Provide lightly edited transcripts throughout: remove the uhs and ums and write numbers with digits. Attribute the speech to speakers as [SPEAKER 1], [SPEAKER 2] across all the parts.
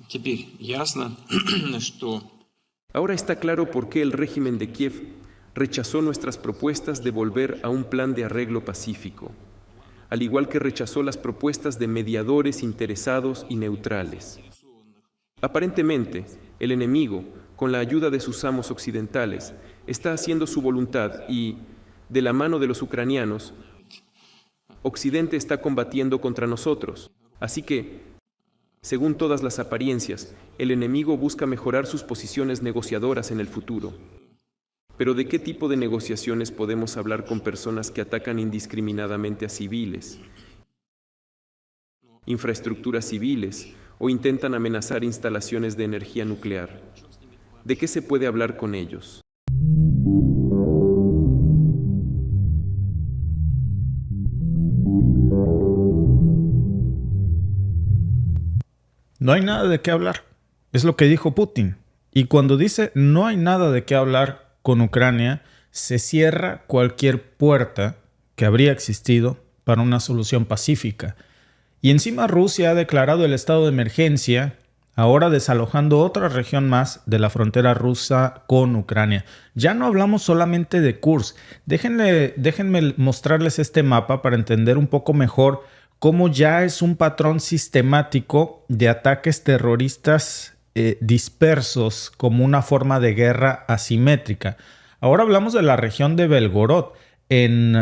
[SPEAKER 1] Теперь ясно, что
[SPEAKER 2] Ahora está claro por qué el régimen de Kiev rechazó nuestras propuestas de volver a un plan de arreglo pacífico, al igual que rechazó las propuestas de mediadores interesados y neutrales. Aparentemente, el enemigo, con la ayuda de sus amos occidentales, está haciendo su voluntad y, de la mano de los ucranianos, Occidente está combatiendo contra nosotros. Así que, según todas las apariencias, el enemigo busca mejorar sus posiciones negociadoras en el futuro. Pero ¿de qué tipo de negociaciones podemos hablar con personas que atacan indiscriminadamente a civiles, infraestructuras civiles o intentan amenazar instalaciones de energía nuclear? ¿De qué se puede hablar con ellos?
[SPEAKER 3] No hay nada de qué hablar. Es lo que dijo Putin. Y cuando dice no hay nada de qué hablar con Ucrania, se cierra cualquier puerta que habría existido para una solución pacífica. Y encima Rusia ha declarado el estado de emergencia, ahora desalojando otra región más de la frontera rusa con Ucrania. Ya no hablamos solamente de Kursk. Déjenme mostrarles este mapa para entender un poco mejor cómo ya es un patrón sistemático de ataques terroristas dispersos como una forma de guerra asimétrica. Ahora hablamos de la región de Belgorod. En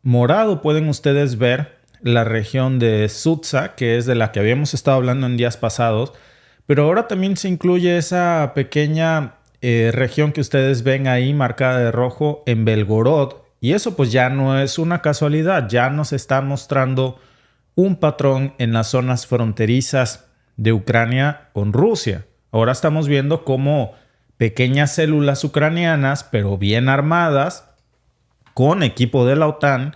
[SPEAKER 3] morado pueden ustedes ver la región de Sutsa, que es de la que habíamos estado hablando en días pasados, pero ahora también se incluye esa pequeña región que ustedes ven ahí marcada de rojo en Belgorod, y eso pues ya no es una casualidad, ya nos está mostrando un patrón en las zonas fronterizas de Ucrania con Rusia. Ahora estamos viendo cómo pequeñas células ucranianas, pero bien armadas, con equipo de la OTAN,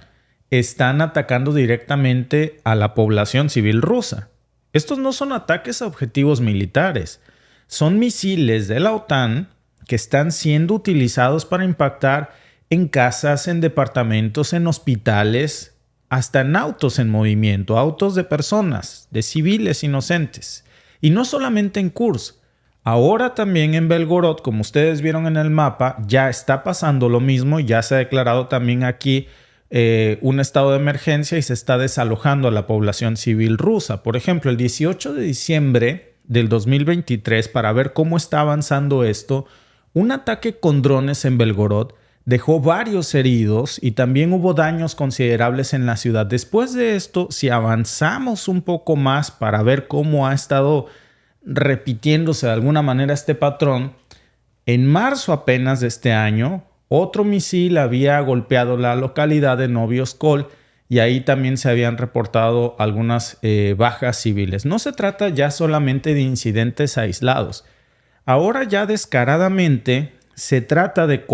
[SPEAKER 3] están atacando directamente a la población civil rusa. Estos no son ataques a objetivos militares, son misiles de la OTAN que están siendo utilizados para impactar en casas, en departamentos, en hospitales, hasta en autos en movimiento, autos de personas, de civiles inocentes. Y no solamente en Kursk, ahora también en Belgorod, como ustedes vieron en el mapa, ya está pasando lo mismo, ya se ha declarado también aquí un estado de emergencia y se está desalojando a la población civil rusa. Por ejemplo, el 18 de diciembre del 2023, para ver cómo está avanzando esto, un ataque con drones en Belgorod dejó varios heridos y también hubo daños considerables en la ciudad. Después de esto, si avanzamos un poco más para ver cómo ha estado repitiéndose de alguna manera este patrón, en marzo apenas de este año, otro misil había golpeado la localidad de Novy Oskol y ahí también se habían reportado algunas bajas civiles. No se trata ya solamente de incidentes aislados. Ahora ya descaradamente se trata de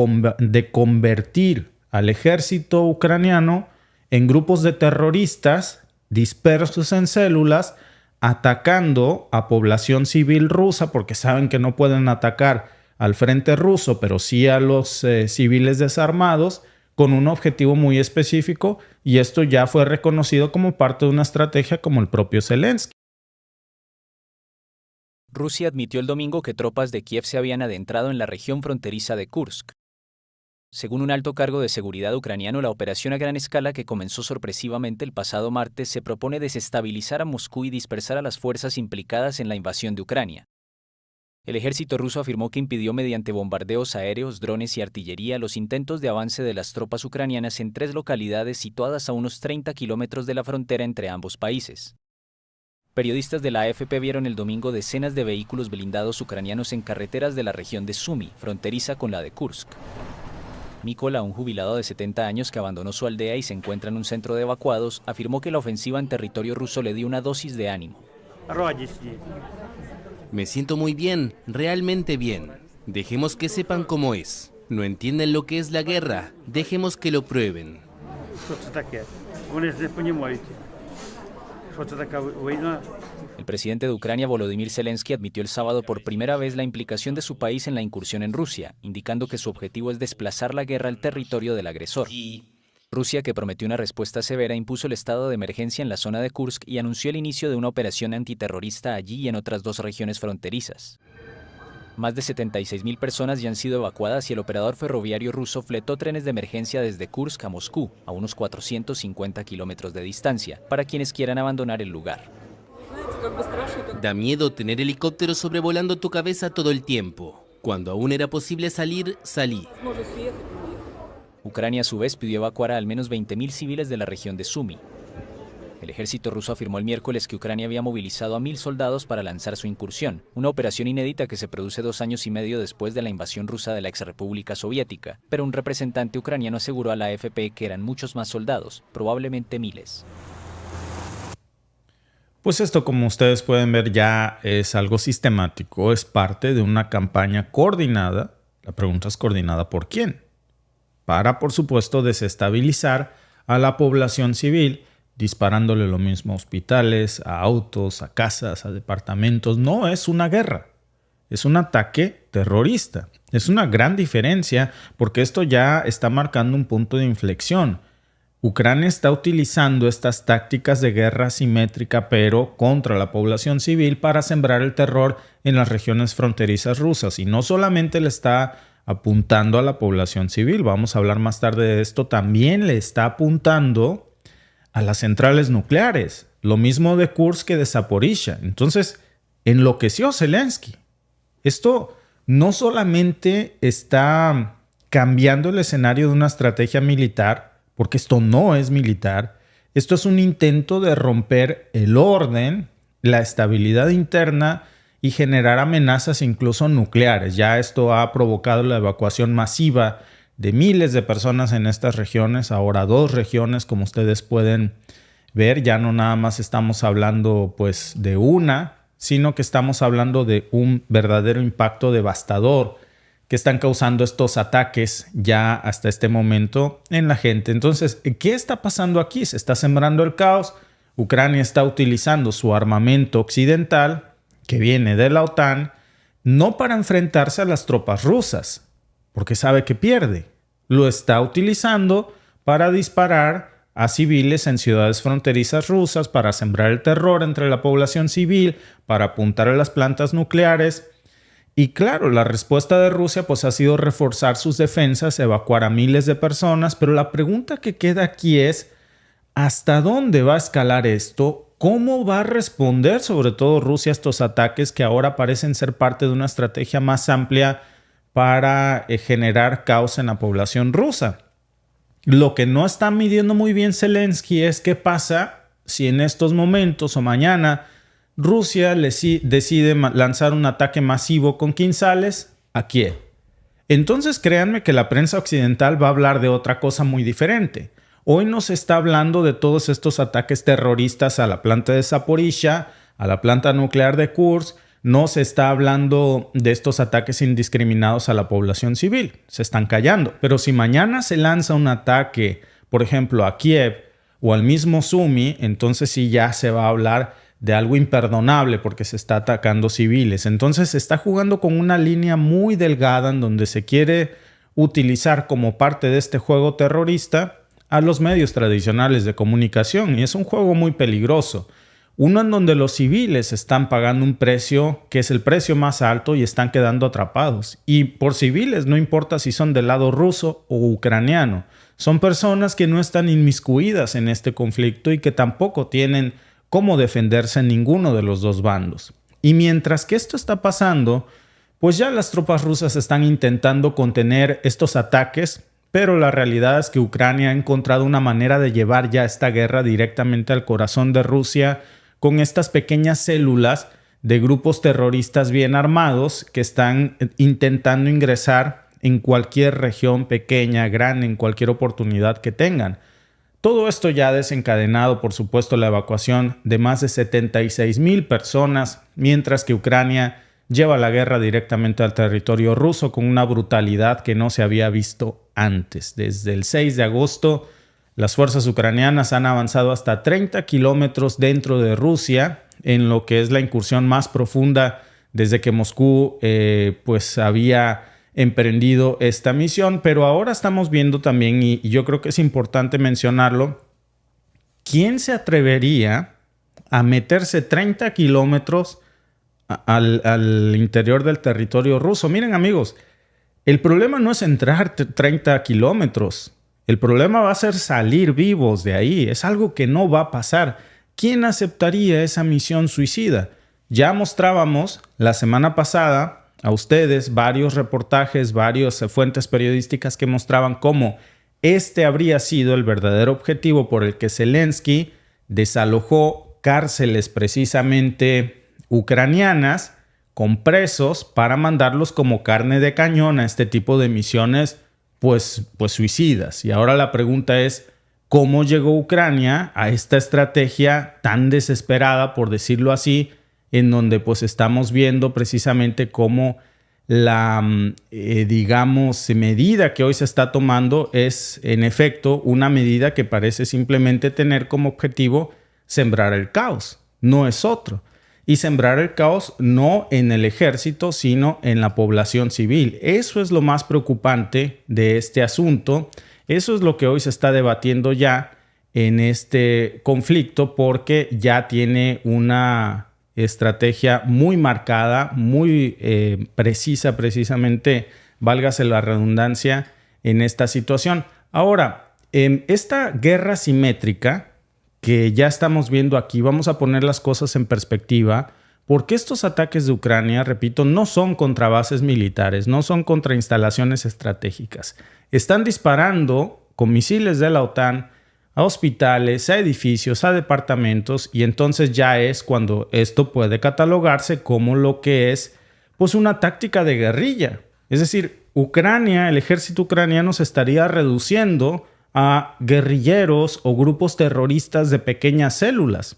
[SPEAKER 3] convertir al ejército ucraniano en grupos de terroristas dispersos en células, atacando a población civil rusa, porque saben que no pueden atacar al frente ruso, pero sí a los civiles desarmados, con un objetivo muy específico, y esto ya fue reconocido como parte de una estrategia como el propio Zelensky.
[SPEAKER 4] Rusia admitió el domingo que tropas de Kiev se habían adentrado en la región fronteriza de Kursk. Según un alto cargo de seguridad ucraniano, la operación a gran escala que comenzó sorpresivamente el pasado martes se propone desestabilizar a Moscú y dispersar a las fuerzas implicadas en la invasión de Ucrania. El ejército ruso afirmó que impidió mediante bombardeos aéreos, drones y artillería los intentos de avance de las tropas ucranianas en 3 localidades situadas a unos 30 kilómetros de la frontera entre ambos países. Periodistas de la AFP vieron el domingo decenas de vehículos blindados ucranianos en carreteras de la región de Sumy, fronteriza con la de Kursk. Mykola, un jubilado de 70 años que abandonó su aldea y se encuentra en un centro de evacuados, afirmó que la ofensiva en territorio ruso le dio una dosis de ánimo.
[SPEAKER 5] Me siento muy bien, realmente bien. Dejemos que sepan cómo es. No entienden lo que es la guerra. Dejemos que lo prueben.
[SPEAKER 4] El presidente de Ucrania, Volodymyr Zelensky, admitió el sábado por primera vez la implicación de su país en la incursión en Rusia, indicando que su objetivo es desplazar la guerra al territorio del agresor. Rusia, que prometió una respuesta severa, impuso el estado de emergencia en la zona de Kursk y anunció el inicio de una operación antiterrorista allí y en otras 2 regiones fronterizas. Más de 76.000 personas ya han sido evacuadas y el operador ferroviario ruso fletó trenes de emergencia desde Kursk a Moscú, a unos 450 kilómetros de distancia, para quienes quieran abandonar el lugar.
[SPEAKER 5] Da miedo tener helicópteros sobrevolando tu cabeza todo el tiempo. Cuando aún era posible salir, salí.
[SPEAKER 4] Ucrania a su vez pidió evacuar a al menos 20.000 civiles de la región de Sumy. El ejército ruso afirmó el miércoles que Ucrania había movilizado a 1.000 soldados para lanzar su incursión, una operación inédita que se produce 2 años y medio después de la invasión rusa de la exrepública soviética, pero un representante ucraniano aseguró a la AFP que eran muchos más soldados, probablemente miles.
[SPEAKER 3] Pues esto, como ustedes pueden ver, ya es algo sistemático, es parte de una campaña coordinada. La pregunta es: ¿coordinada por quién? Para, por supuesto, desestabilizar a la población civil, disparándole lo mismo a hospitales, a autos, a casas, a departamentos. No es una guerra, es un ataque terrorista. Es una gran diferencia porque esto ya está marcando un punto de inflexión. Ucrania está utilizando estas tácticas de guerra asimétrica, pero contra la población civil, para sembrar el terror en las regiones fronterizas rusas. Y no solamente le está apuntando a la población civil, vamos a hablar más tarde de esto, también le está apuntando a las centrales nucleares. Lo mismo de Kursk que de Zaporizhia. Entonces, enloqueció Zelensky. Esto no solamente está cambiando el escenario de una estrategia militar, porque esto no es militar, esto es un intento de romper el orden, la estabilidad interna y generar amenazas incluso nucleares. Ya esto ha provocado la evacuación masiva de miles de personas en estas regiones, ahora 2 regiones, como ustedes pueden ver. Ya no nada más estamos hablando pues de una, sino que estamos hablando de un verdadero impacto devastador que están causando estos ataques ya hasta este momento en la gente. Entonces, ¿qué está pasando aquí? Se está sembrando el caos. Ucrania está utilizando su armamento occidental, que viene de la OTAN, no para enfrentarse a las tropas rusas, porque sabe que pierde. Lo está utilizando para disparar a civiles en ciudades fronterizas rusas, para sembrar el terror entre la población civil, para apuntar a las plantas nucleares. Y claro, la respuesta de Rusia pues ha sido reforzar sus defensas, evacuar a miles de personas, pero la pregunta que queda aquí es: ¿hasta dónde va a escalar esto? ¿Cómo va a responder sobre todo Rusia a estos ataques que ahora parecen ser parte de una estrategia más amplia para generar caos en la población rusa? Lo que no está midiendo muy bien Zelensky es qué pasa si en estos momentos o mañana Rusia decide lanzar un ataque masivo con quinzales a Kiev. Entonces créanme que la prensa occidental va a hablar de otra cosa muy diferente. Hoy no se está hablando de todos estos ataques terroristas a la planta de Zaporizhia, a la planta nuclear de Kursk. No se está hablando de estos ataques indiscriminados a la población civil. Se están callando. Pero si mañana se lanza un ataque, por ejemplo, a Kiev o al mismo Sumy, entonces sí ya se va a hablar de algo imperdonable porque se está atacando civiles. Entonces se está jugando con una línea muy delgada en donde se quiere utilizar como parte de este juego terrorista a los medios tradicionales de comunicación, y es un juego muy peligroso. Uno en donde los civiles están pagando un precio que es el precio más alto y están quedando atrapados. Y por civiles no importa si son del lado ruso o ucraniano. Son personas que no están inmiscuidas en este conflicto y que tampoco tienen cómo defenderse en ninguno de los dos bandos. Y mientras que esto está pasando, pues ya las tropas rusas están intentando contener estos ataques, pero la realidad es que Ucrania ha encontrado una manera de llevar ya esta guerra directamente al corazón de Rusia con estas pequeñas células de grupos terroristas bien armados que están intentando ingresar en cualquier región pequeña, grande, en cualquier oportunidad que tengan. Todo esto ya ha desencadenado, por supuesto, la evacuación de más de 76,000 personas, mientras que Ucrania lleva la guerra directamente al territorio ruso con una brutalidad que no se había visto antes. Desde el 6 de agosto, las fuerzas ucranianas han avanzado hasta 30 kilómetros dentro de Rusia, en lo que es la incursión más profunda desde que Moscú pues había emprendido esta misión, pero ahora estamos viendo también, y yo creo que es importante mencionarlo, ¿quién se atrevería a meterse 30 kilómetros al interior del territorio ruso? Miren, amigos, el problema no es entrar 30 kilómetros. El problema va a ser salir vivos de ahí. Es algo que no va a pasar. ¿Quién aceptaría esa misión suicida? Ya mostrábamos la semana pasada a ustedes varios reportajes, varias fuentes periodísticas que mostraban cómo este habría sido el verdadero objetivo por el que Zelensky desalojó cárceles precisamente ucranianas con presos para mandarlos como carne de cañón a este tipo de misiones pues suicidas. Y ahora la pregunta es, ¿cómo llegó Ucrania a esta estrategia tan desesperada, por decirlo así, en donde pues estamos viendo precisamente cómo la, digamos, medida que hoy se está tomando es en efecto una medida que parece simplemente tener como objetivo sembrar el caos, no es otro. Y sembrar el caos no en el ejército, sino en la población civil. Eso es lo más preocupante de este asunto. Eso es lo que hoy se está debatiendo ya en este conflicto, porque ya tiene una estrategia muy marcada, muy precisa, precisamente, válgase la redundancia, en esta situación. Ahora, esta guerra simétrica que ya estamos viendo aquí, vamos a poner las cosas en perspectiva, porque estos ataques de Ucrania, repito, no son contra bases militares, no son contra instalaciones estratégicas. Están disparando con misiles de la OTAN a hospitales, a edificios, a departamentos, y entonces ya es cuando esto puede catalogarse como lo que es pues una táctica de guerrilla. Es decir, Ucrania, el ejército ucraniano se estaría reduciendo a guerrilleros o grupos terroristas de pequeñas células.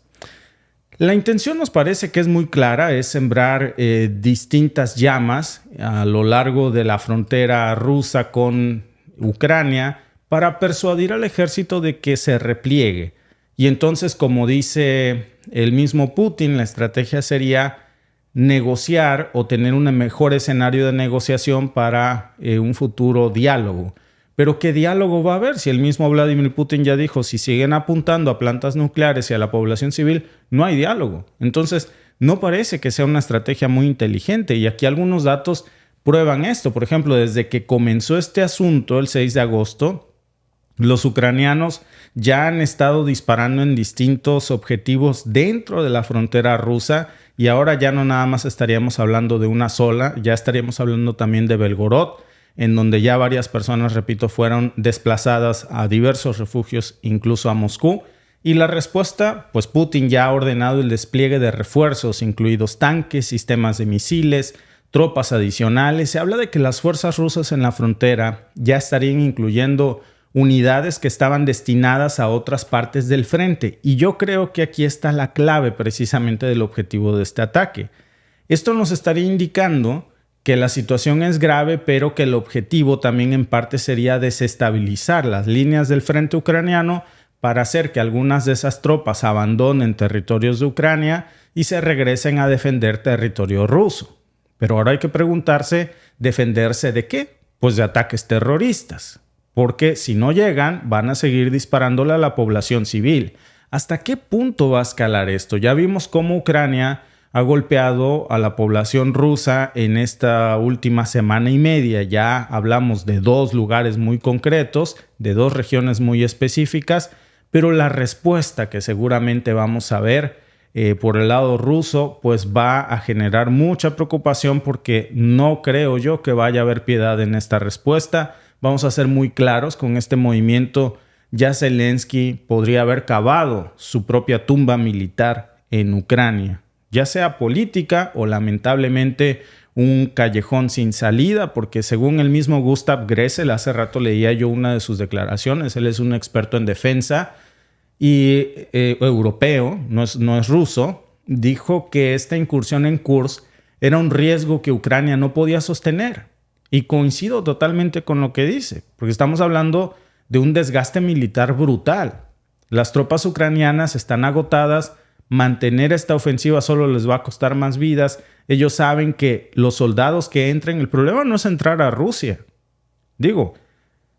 [SPEAKER 3] La intención nos parece que es muy clara, es sembrar distintas llamas a lo largo de la frontera rusa con Ucrania para persuadir al ejército de que se repliegue. Y entonces, como dice el mismo Putin, la estrategia sería negociar o tener un mejor escenario de negociación para un futuro diálogo. Pero ¿qué diálogo va a haber? Si el mismo Vladimir Putin ya dijo, si siguen apuntando a plantas nucleares y a la población civil, no hay diálogo. Entonces, no parece que sea una estrategia muy inteligente. Y aquí algunos datos prueban esto. Por ejemplo, desde que comenzó este asunto el 6 de agosto, los ucranianos ya han estado disparando en distintos objetivos dentro de la frontera rusa, y ahora ya no nada más estaríamos hablando de una sola, ya estaríamos hablando también de Belgorod, en donde ya varias personas, repito, fueron desplazadas a diversos refugios, incluso a Moscú. Y la respuesta, pues Putin ya ha ordenado el despliegue de refuerzos, incluidos tanques, sistemas de misiles, tropas adicionales. Se habla de que las fuerzas rusas en la frontera ya estarían incluyendo unidades que estaban destinadas a otras partes del frente. Y yo creo que aquí está la clave precisamente del objetivo de este ataque. Esto nos estaría indicando que la situación es grave, pero que el objetivo también en parte sería desestabilizar las líneas del frente ucraniano para hacer que algunas de esas tropas abandonen territorios de Ucrania y se regresen a defender territorio ruso. Pero ahora hay que preguntarse, ¿defenderse de qué? Pues de ataques terroristas. Porque si no llegan, van a seguir disparándole a la población civil. ¿Hasta qué punto va a escalar esto? Ya vimos cómo Ucrania ha golpeado a la población rusa en esta última semana y media. Ya hablamos de 2 lugares muy concretos, de 2 regiones muy específicas, pero la respuesta que seguramente vamos a ver por el lado ruso, pues va a generar mucha preocupación, porque no creo yo que vaya a haber piedad en esta respuesta. Vamos a ser muy claros, con este movimiento ya Zelensky podría haber cavado su propia tumba militar en Ucrania, ya sea política o lamentablemente un callejón sin salida, porque según el mismo Gustav Gressel, hace rato leía yo una de sus declaraciones, él es un experto en defensa y europeo, no es ruso, dijo que esta incursión en Kursk era un riesgo que Ucrania no podía sostener. Y coincido totalmente con lo que dice, porque estamos hablando de un desgaste militar brutal. Las tropas ucranianas están agotadas, mantener esta ofensiva solo les va a costar más vidas. Ellos saben que los soldados que entren, el problema no es entrar a Rusia. Digo,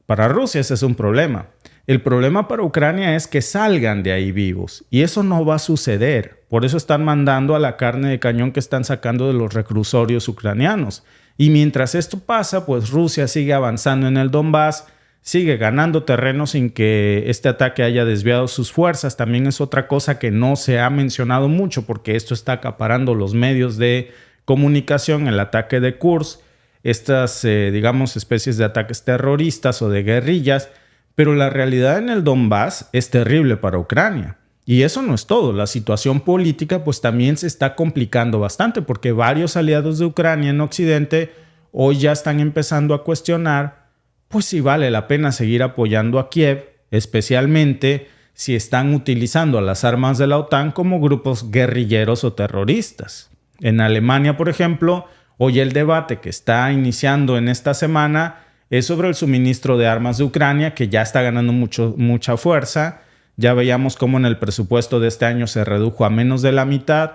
[SPEAKER 3] para Rusia ese es un problema. El problema para Ucrania es que salgan de ahí vivos. Y eso no va a suceder. Por eso están mandando a la carne de cañón que están sacando de los reclusorios ucranianos. Y mientras esto pasa, pues Rusia sigue avanzando en el Donbass, sigue ganando terreno sin que este ataque haya desviado sus fuerzas. También es otra cosa que no se ha mencionado mucho porque esto está acaparando los medios de comunicación, el ataque de Kursk, estas, digamos, especies de ataques terroristas o de guerrillas. Pero la realidad en el Donbass es terrible para Ucrania. Y eso no es todo. La situación política pues también se está complicando bastante porque varios aliados de Ucrania en Occidente hoy ya están empezando a cuestionar pues si vale la pena seguir apoyando a Kiev, especialmente si están utilizando a las armas de la OTAN como grupos guerrilleros o terroristas. En Alemania, por ejemplo, hoy el debate que está iniciando en esta semana es sobre el suministro de armas de Ucrania, que ya está ganando mucha fuerza. Ya veíamos cómo en el presupuesto de este año se redujo a menos de la mitad.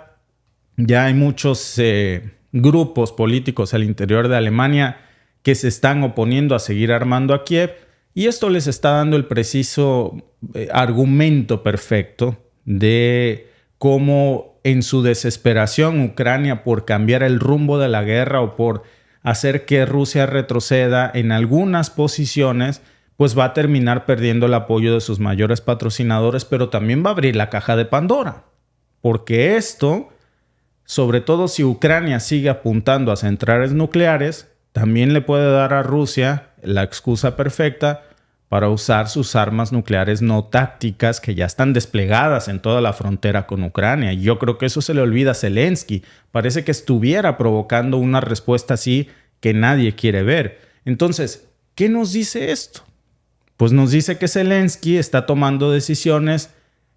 [SPEAKER 3] Ya hay muchos grupos políticos al interior de Alemania que se están oponiendo a seguir armando a Kiev. Y esto les está dando el preciso argumento perfecto de cómo en su desesperación Ucrania por cambiar el rumbo de la guerra o por hacer que Rusia retroceda en algunas posiciones, pues va a terminar perdiendo el apoyo de sus mayores patrocinadores, pero también va a abrir la caja de Pandora. Porque esto, sobre todo si Ucrania sigue apuntando a centrales nucleares, también le puede dar a Rusia la excusa perfecta para usar sus armas nucleares no tácticas que ya están desplegadas en toda la frontera con Ucrania. Y yo creo que eso se le olvida a Zelensky. Parece que estuviera provocando una respuesta así que nadie quiere ver. Entonces, ¿qué nos dice esto? Pues nos dice que Zelensky está tomando decisiones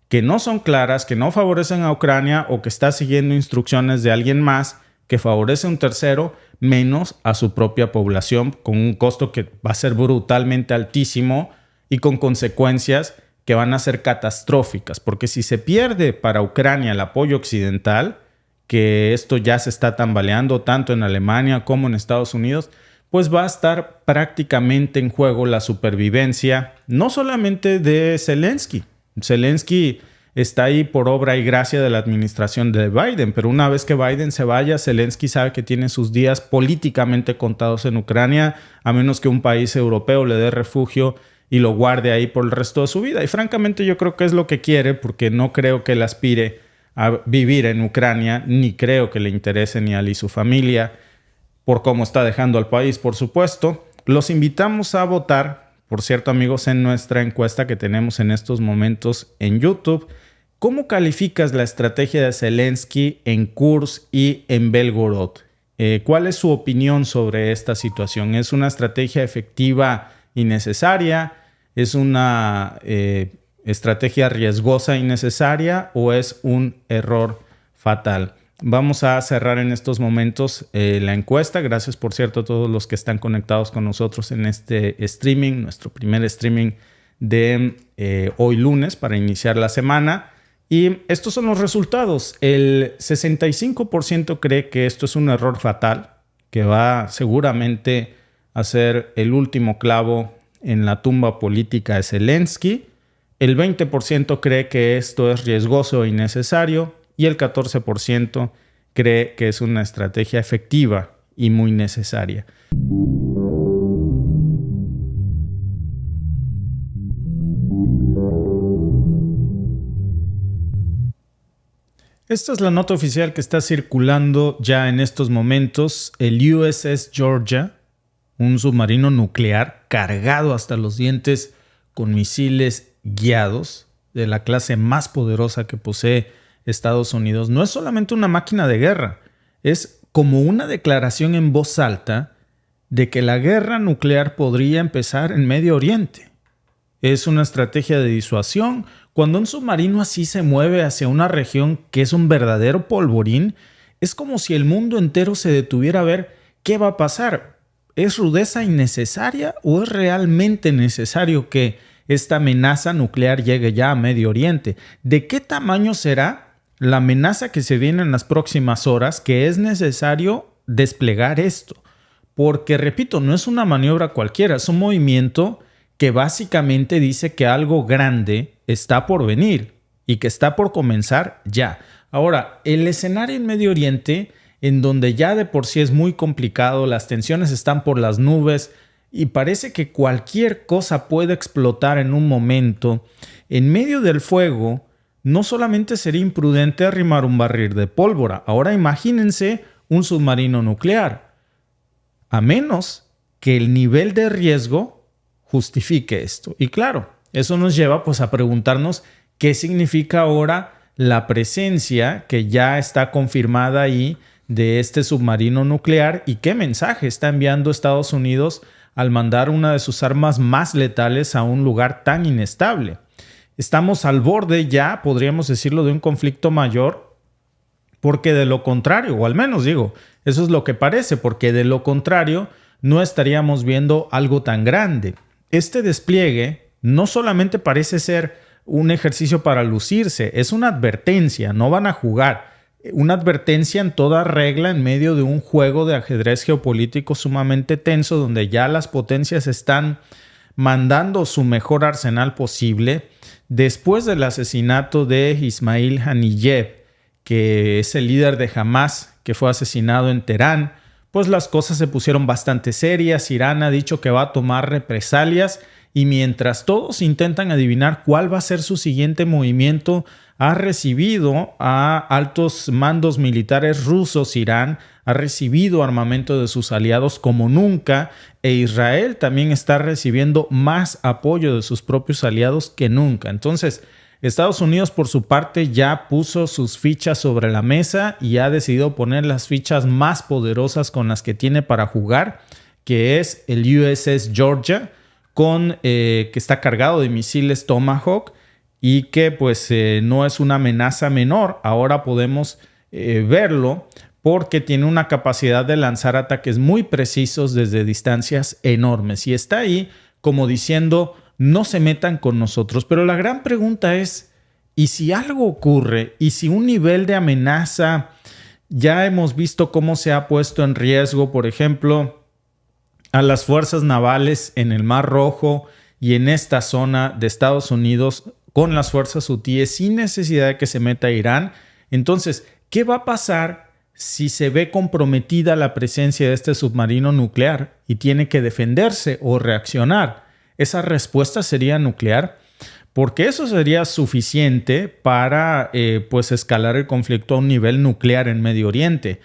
[SPEAKER 3] que no son claras, que no favorecen a Ucrania o que está siguiendo instrucciones de alguien más que favorece a un tercero menos a su propia población con un costo que va a ser brutalmente altísimo y con consecuencias que van a ser catastróficas. Porque si se pierde para Ucrania el apoyo occidental, que esto ya se está tambaleando tanto en Alemania como en Estados Unidos, pues va a estar prácticamente en juego la supervivencia, no solamente de Zelensky. Zelensky está ahí por obra y gracia de la administración de Biden, pero una vez que Biden se vaya, Zelensky sabe que tiene sus días políticamente contados en Ucrania, a menos que un país europeo le dé refugio y lo guarde ahí por el resto de su vida. Y francamente yo creo que es lo que quiere, porque no creo que él aspire a vivir en Ucrania, ni creo que le interese ni a él y su familia, por cómo está dejando al país, por supuesto. Los invitamos a votar, por cierto, amigos, en nuestra encuesta que tenemos en estos momentos en YouTube. ¿Cómo calificas la estrategia de Zelensky en Kursk y en Belgorod? ¿Cuál es su opinión sobre esta situación? ¿Es una estrategia efectiva y necesaria? ¿Es una estrategia riesgosa y necesaria? ¿O es un error fatal? Vamos a cerrar en estos momentos la encuesta. Gracias, por cierto, a todos los que están conectados con nosotros en este streaming, nuestro primer streaming de hoy lunes para iniciar la semana. Y estos son los resultados. El 65% cree que esto es un error fatal, que va seguramente a ser el último clavo en la tumba política de Zelensky. El 20% cree que esto es riesgoso e innecesario. Y el 14% cree que es una estrategia efectiva y muy necesaria. Esta es la nota oficial que está circulando ya en estos momentos. El USS Georgia, un submarino nuclear cargado hasta los dientes con misiles guiados de la clase más poderosa que posee Estados Unidos, no es solamente una máquina de guerra, es como una declaración en voz alta de que la guerra nuclear podría empezar en Medio Oriente. Es una estrategia de disuasión. Cuando un submarino así se mueve hacia una región que es un verdadero polvorín, es como si el mundo entero se detuviera a ver qué va a pasar. ¿Es rudeza innecesaria o es realmente necesario que esta amenaza nuclear llegue ya a Medio Oriente? ¿De qué tamaño será la amenaza que se viene en las próximas horas, que es necesario desplegar esto. Porque, repito, no es una maniobra cualquiera, es un movimiento que básicamente dice que algo grande está por venir y que está por comenzar ya. Ahora, el escenario en Medio Oriente, en donde ya de por sí es muy complicado, las tensiones están por las nubes y parece que cualquier cosa puede explotar en un momento, en medio del fuego, no solamente sería imprudente arrimar un barril de pólvora, ahora imagínense un submarino nuclear, a menos que el nivel de riesgo justifique esto. Y claro, eso nos lleva pues a preguntarnos qué significa ahora la presencia que ya está confirmada ahí de este submarino nuclear y qué mensaje está enviando Estados Unidos al mandar una de sus armas más letales a un lugar tan inestable. Estamos al borde ya, podríamos decirlo, de un conflicto mayor, porque de lo contrario, o al menos digo, eso es lo que parece, porque de lo contrario no estaríamos viendo algo tan grande. Este despliegue no solamente parece ser un ejercicio para lucirse, es una advertencia, no van a jugar. Una advertencia en toda regla en medio de un juego de ajedrez geopolítico sumamente tenso, donde ya las potencias están mandando su mejor arsenal posible. Después del asesinato de Ismail Haniyeh, que es el líder de Hamas, que fue asesinado en Teherán, pues las cosas se pusieron bastante serias. Irán ha dicho que va a tomar represalias y mientras todos intentan adivinar cuál va a ser su siguiente movimiento, ha recibido a altos mandos militares rusos. Irán ha recibido armamento de sus aliados como nunca e Israel también está recibiendo más apoyo de sus propios aliados que nunca. Entonces, Estados Unidos por su parte ya puso sus fichas sobre la mesa y ha decidido poner las fichas más poderosas con las que tiene para jugar, que es el USS Georgia, que está cargado de misiles Tomahawk y que pues no es una amenaza menor. Ahora podemos verlo porque tiene una capacidad de lanzar ataques muy precisos desde distancias enormes y está ahí como diciendo no se metan con nosotros. Pero la gran pregunta es, ¿y si algo ocurre? ¿Y si un nivel de amenaza ya hemos visto cómo se ha puesto en riesgo, por ejemplo, a las fuerzas navales en el Mar Rojo y en esta zona de Estados Unidos con las fuerzas hutíes sin necesidad de que se meta Irán? Entonces, ¿qué va a pasar si se ve comprometida la presencia de este submarino nuclear y tiene que defenderse o reaccionar? ¿Esa respuesta sería nuclear? Porque eso sería suficiente para pues escalar el conflicto a un nivel nuclear en Medio Oriente.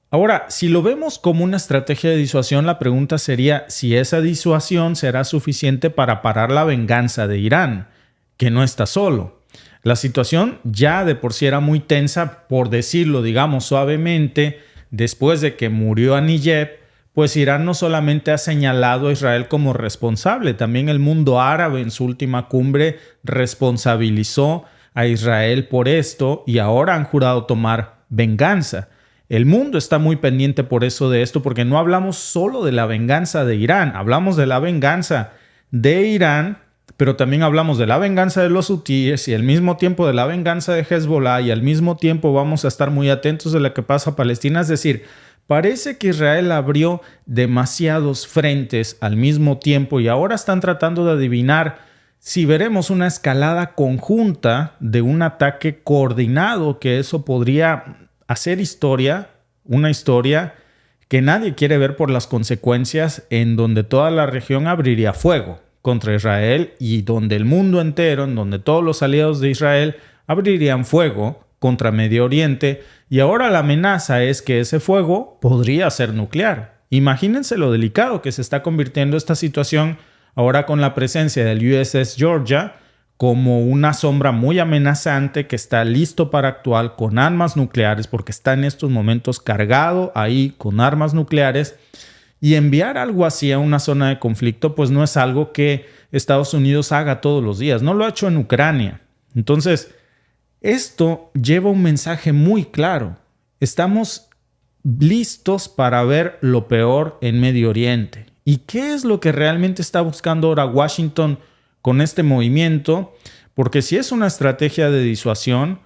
[SPEAKER 3] Ahora, si lo vemos como una estrategia de disuasión, la pregunta sería si esa disuasión será suficiente para parar la venganza de Irán, que no está solo. La situación ya de por sí era muy tensa, por decirlo, digamos, suavemente. Después de que murió Haniyeh, pues Irán no solamente ha señalado a Israel como responsable, también el mundo árabe en su última cumbre responsabilizó a Israel por esto y ahora han jurado tomar venganza. El mundo está muy pendiente por eso de esto, porque no hablamos solo de la venganza de Irán, hablamos de la venganza de Irán, pero también hablamos de la venganza de los hutíes y al mismo tiempo de la venganza de Hezbollah y al mismo tiempo vamos a estar muy atentos de lo que pasa a Palestina. Es decir, parece que Israel abrió demasiados frentes al mismo tiempo y ahora están tratando de adivinar si veremos una escalada conjunta de un ataque coordinado, que eso podría hacer historia, una historia que nadie quiere ver por las consecuencias, en donde toda la región abriría fuego contra Israel y donde el mundo entero, en donde todos los aliados de Israel abrirían fuego contra Medio Oriente. Y ahora la amenaza es que ese fuego podría ser nuclear. Imagínense lo delicado que se está convirtiendo esta situación ahora con la presencia del USS Georgia como una sombra muy amenazante que está listo para actuar con armas nucleares, porque está en estos momentos cargado ahí con armas nucleares. Y enviar algo así a una zona de conflicto pues no es algo que Estados Unidos haga todos los días. No lo ha hecho en Ucrania. Entonces, esto lleva un mensaje muy claro. Estamos listos para ver lo peor en Medio Oriente. ¿Y qué es lo que realmente está buscando ahora Washington con este movimiento? Porque si es una estrategia de disuasión,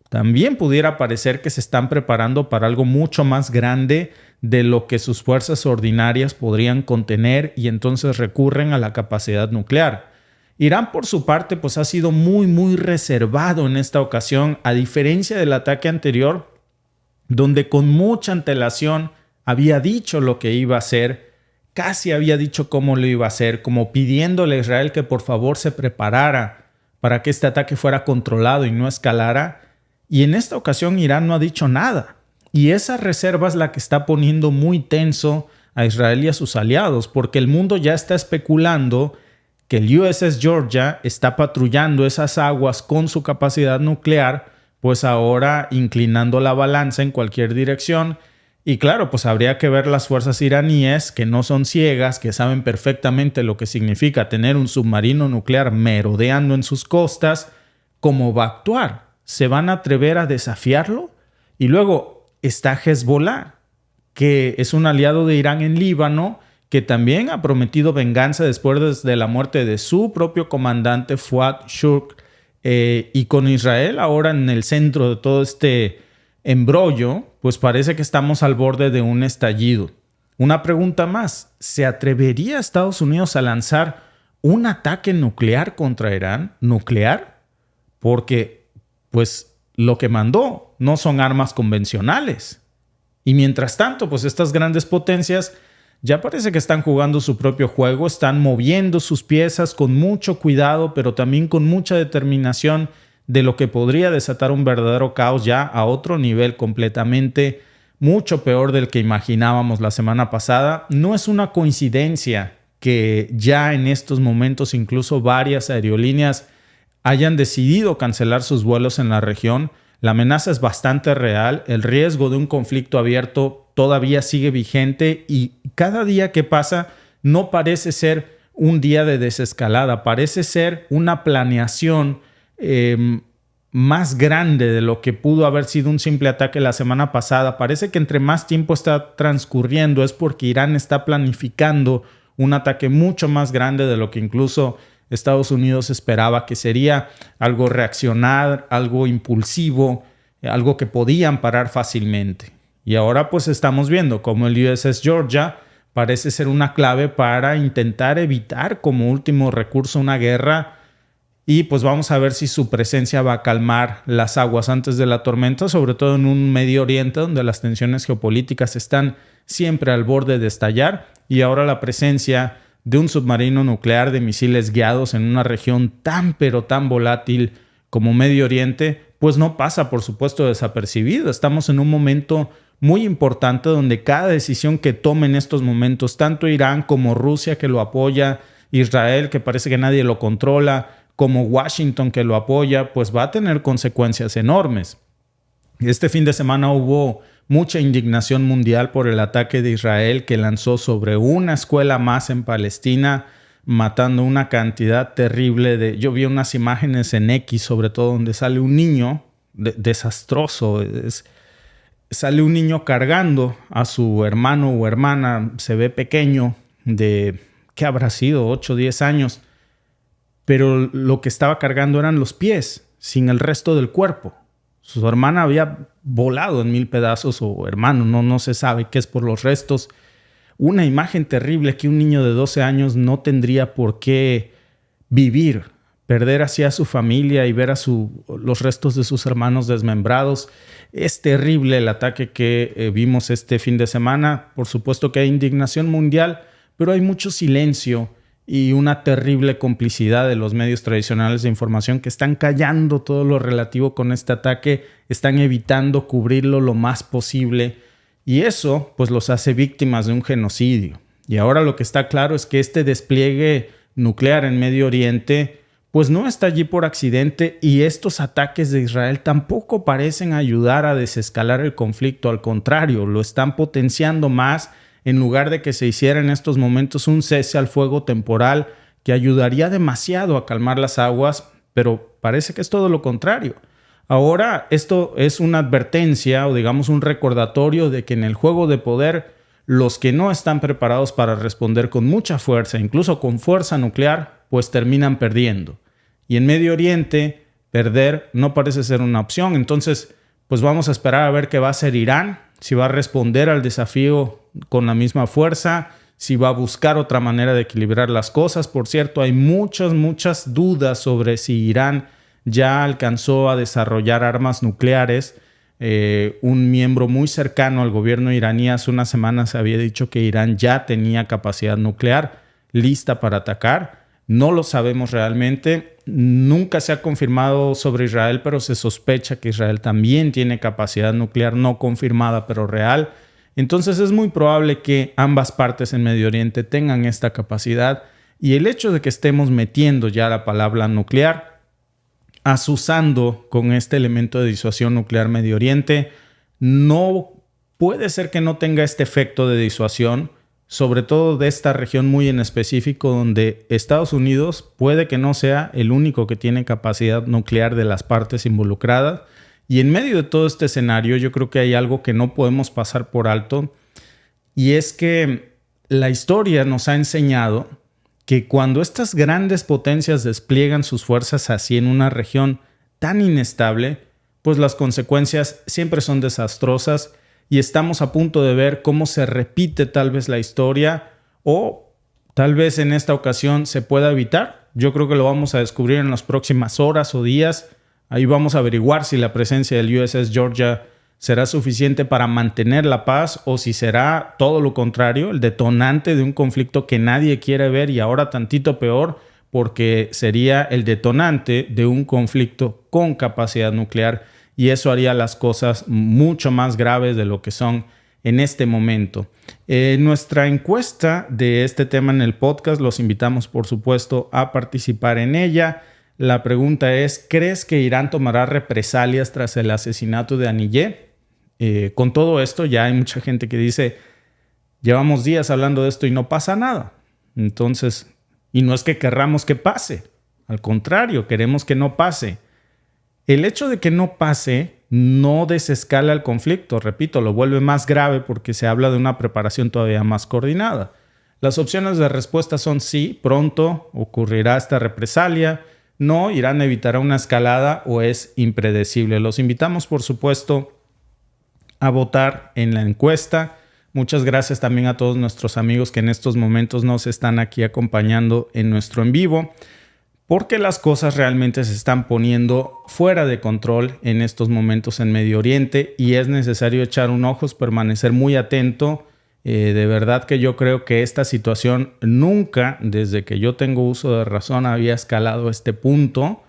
[SPEAKER 3] también pudiera parecer que se están preparando para algo mucho más grande de lo que sus fuerzas ordinarias podrían contener y entonces recurren a la capacidad nuclear. Irán, por su parte, pues ha sido muy reservado en esta ocasión, a diferencia del ataque anterior, donde con mucha antelación había dicho lo que iba a hacer, casi había dicho cómo lo iba a hacer, como pidiéndole a Israel que por favor se preparara para que este ataque fuera controlado y no escalara. Y en esta ocasión Irán no ha dicho nada. Y esa reserva es la que está poniendo muy tenso a Israel y a sus aliados, porque el mundo ya está especulando que el USS Georgia está patrullando esas aguas con su capacidad nuclear, pues ahora inclinando la balanza en cualquier dirección. Y claro, pues habría que ver las fuerzas iraníes, que no son ciegas, que saben perfectamente lo que significa tener un submarino nuclear merodeando en sus costas, cómo va a actuar. ¿Se van a atrever a desafiarlo? Y luego está Hezbollah, que es un aliado de Irán en Líbano, que también ha prometido venganza después de la muerte de su propio comandante Fuad Shukr, y con Israel ahora en el centro de todo este embrollo, pues parece que estamos al borde de un estallido. Una pregunta más: ¿se atrevería Estados Unidos a lanzar un ataque nuclear contra Irán? ¿Nuclear? Porque pues lo que mandó no son armas convencionales. Y mientras tanto, pues estas grandes potencias ya parece que están jugando su propio juego, están moviendo sus piezas con mucho cuidado, pero también con mucha determinación, de lo que podría desatar un verdadero caos ya a otro nivel completamente, mucho peor del que imaginábamos la semana pasada. No es una coincidencia que ya en estos momentos incluso varias aerolíneas hayan decidido cancelar sus vuelos en la región. La amenaza es bastante real, el riesgo de un conflicto abierto todavía sigue vigente y cada día que pasa no parece ser un día de desescalada, parece ser una planeación más grande de lo que pudo haber sido un simple ataque la semana pasada. Parece que entre más tiempo está transcurriendo es porque Irán está planificando un ataque mucho más grande de lo que incluso Estados Unidos esperaba, que sería algo reaccionar, algo impulsivo, algo que podían parar fácilmente. Y ahora pues estamos viendo cómo el USS Georgia parece ser una clave para intentar evitar como último recurso una guerra. Y pues vamos a ver si su presencia va a calmar las aguas antes de la tormenta, sobre todo en un Medio Oriente donde las tensiones geopolíticas están siempre al borde de estallar. Y ahora la presencia de un submarino nuclear de misiles guiados en una región tan pero tan volátil como Medio Oriente, pues no pasa por supuesto desapercibido. Estamos en un momento muy importante donde cada decisión que tome en estos momentos, tanto Irán como Rusia que lo apoya, Israel que parece que nadie lo controla, como Washington que lo apoya, pues va a tener consecuencias enormes. Este fin de semana hubo mucha indignación mundial por el ataque de Israel que lanzó sobre una escuela más en Palestina, matando una cantidad terrible de... Yo vi unas imágenes en X, sobre todo, donde sale un niño desastroso. Sale un niño cargando a su hermano o hermana, se ve pequeño, de... ¿qué habrá sido? 8 o 10 años. Pero lo que estaba cargando eran los pies, sin el resto del cuerpo. Su hermana había volado en 1000 pedazos, o hermano, no se sabe qué es por los restos. Una imagen terrible que un niño de 12 años no tendría por qué vivir. Perder así a su familia y ver a los restos de sus hermanos desmembrados. Es terrible el ataque que vimos este fin de semana. Por supuesto que hay indignación mundial, pero hay mucho silencio y una terrible complicidad de los medios tradicionales de información que están callando todo lo relativo con este ataque, están evitando cubrirlo lo más posible y eso pues los hace víctimas de un genocidio. Y ahora lo que está claro es que este despliegue nuclear en Medio Oriente pues no está allí por accidente y estos ataques de Israel tampoco parecen ayudar a desescalar el conflicto, al contrario, lo están potenciando más. En lugar de que se hiciera en estos momentos un cese al fuego temporal que ayudaría demasiado a calmar las aguas, pero parece que es todo lo contrario. Ahora esto es una advertencia o digamos un recordatorio de que en el juego de poder los que no están preparados para responder con mucha fuerza, incluso con fuerza nuclear, pues terminan perdiendo. Y en Medio Oriente perder no parece ser una opción. Entonces, pues vamos a esperar a ver qué va a hacer Irán, si va a responder al desafío con la misma fuerza, si va a buscar otra manera de equilibrar las cosas. Por cierto, hay muchas dudas sobre si Irán ya alcanzó a desarrollar armas nucleares. Un miembro muy cercano al gobierno iraní hace unas semanas había dicho que Irán ya tenía capacidad nuclear lista para atacar. No lo sabemos realmente. Nunca se ha confirmado sobre Israel, pero se sospecha que Israel también tiene capacidad nuclear no confirmada, pero real. Entonces es muy probable que ambas partes en Medio Oriente tengan esta capacidad, y el hecho de que estemos metiendo ya la palabra nuclear, asusando con este elemento de disuasión nuclear Medio Oriente, no puede ser que no tenga este efecto de disuasión, sobre todo de esta región muy en específico, donde Estados Unidos puede que no sea el único que tiene capacidad nuclear de las partes involucradas. Y en medio de todo este escenario, yo creo que hay algo que no podemos pasar por alto, y es que la historia nos ha enseñado que cuando estas grandes potencias despliegan sus fuerzas así en una región tan inestable, pues las consecuencias siempre son desastrosas, y estamos a punto de ver cómo se repite tal vez la historia, o tal vez en esta ocasión se pueda evitar. Yo creo que lo vamos a descubrir en las próximas horas o días. Ahí vamos a averiguar si la presencia del USS Georgia será suficiente para mantener la paz, o si será todo lo contrario, el detonante de un conflicto que nadie quiere ver, y ahora tantito peor, porque sería el detonante de un conflicto con capacidad nuclear, y eso haría las cosas mucho más graves de lo que son en este momento. Nuestra encuesta de este tema en el podcast, los invitamos por supuesto a participar en ella. La pregunta es: ¿crees que Irán tomará represalias tras el asesinato de Haniyeh? Con todo esto ya hay mucha gente que dice, llevamos días hablando de esto y no pasa nada. Entonces, y no es que querramos que pase, al contrario, queremos que no pase. El hecho de que no pase no desescala el conflicto, repito, lo vuelve más grave porque se habla de una preparación todavía más coordinada. Las opciones de respuesta son sí, pronto ocurrirá esta represalia; no, Irán evitará una escalada; o es impredecible. Los invitamos, por supuesto, a votar en la encuesta. Muchas gracias también a todos nuestros amigos que en estos momentos nos están aquí acompañando en nuestro en vivo, porque las cosas realmente se están poniendo fuera de control en estos momentos en Medio Oriente, y es necesario echar un ojo, permanecer muy atento. De verdad que yo creo que esta situación nunca, desde que yo tengo uso de razón, había escalado a este punto,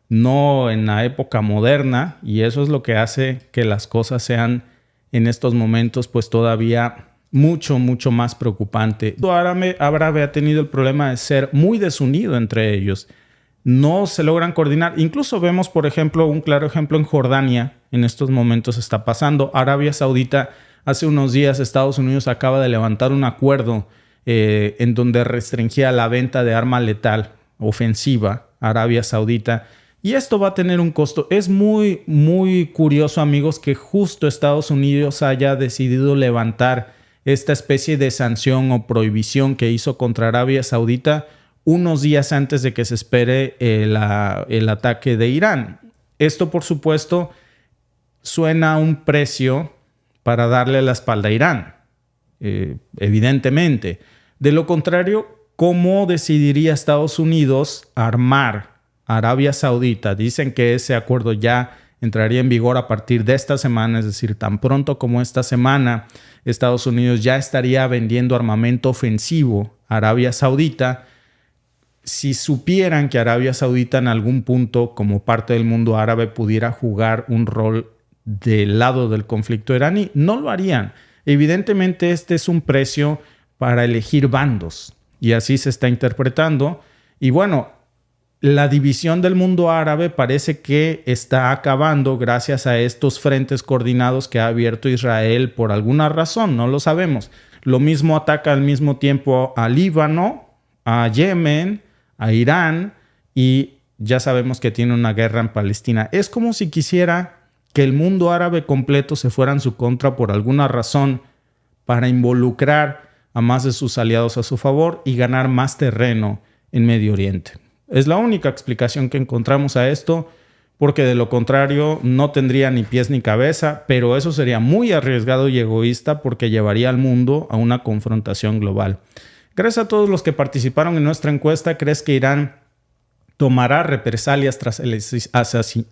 [SPEAKER 3] no en la época moderna, y eso es lo que hace que las cosas sean en estos momentos pues todavía mucho más preocupante. Árabe ha tenido el problema de ser muy desunido entre ellos. No se logran coordinar. Incluso vemos, por ejemplo, un claro ejemplo en Jordania. En estos momentos está pasando. Arabia Saudita, hace unos días Estados Unidos acaba de levantar un acuerdo en donde restringía la venta de arma letal ofensiva a Arabia Saudita. Y esto va a tener un costo. Es muy curioso, amigos, que justo Estados Unidos haya decidido levantar esta especie de sanción o prohibición que hizo contra Arabia Saudita unos días antes de que se espere el ataque de Irán. Esto, por supuesto, suena a un precio para darle la espalda a Irán, evidentemente. De lo contrario, ¿cómo decidiría Estados Unidos armar a Arabia Saudita? Dicen que ese acuerdo ya entraría en vigor a partir de esta semana, es decir, tan pronto como esta semana, Estados Unidos ya estaría vendiendo armamento ofensivo a Arabia Saudita. Si supieran que Arabia Saudita en algún punto, como parte del mundo árabe, pudiera jugar un rol del lado del conflicto iraní, no lo harían. Evidentemente, este es un precio para elegir bandos, y así se está interpretando. Y bueno, la división del mundo árabe parece que está acabando gracias a estos frentes coordinados que ha abierto Israel por alguna razón, no lo sabemos. Lo mismo ataca al mismo tiempo a Líbano, a Yemen, a Irán, y ya sabemos que tiene una guerra en Palestina. Es como si quisiera que el mundo árabe completo se fuera en su contra por alguna razón, para involucrar a más de sus aliados a su favor y ganar más terreno en Medio Oriente. Es la única explicación que encontramos a esto. porque de lo contrario no tendría ni pies ni cabeza, pero eso sería muy arriesgado y egoísta porque llevaría al mundo a una confrontación global. Gracias a todos los que participaron en nuestra encuesta. ¿Crees que Irán tomará represalias tras el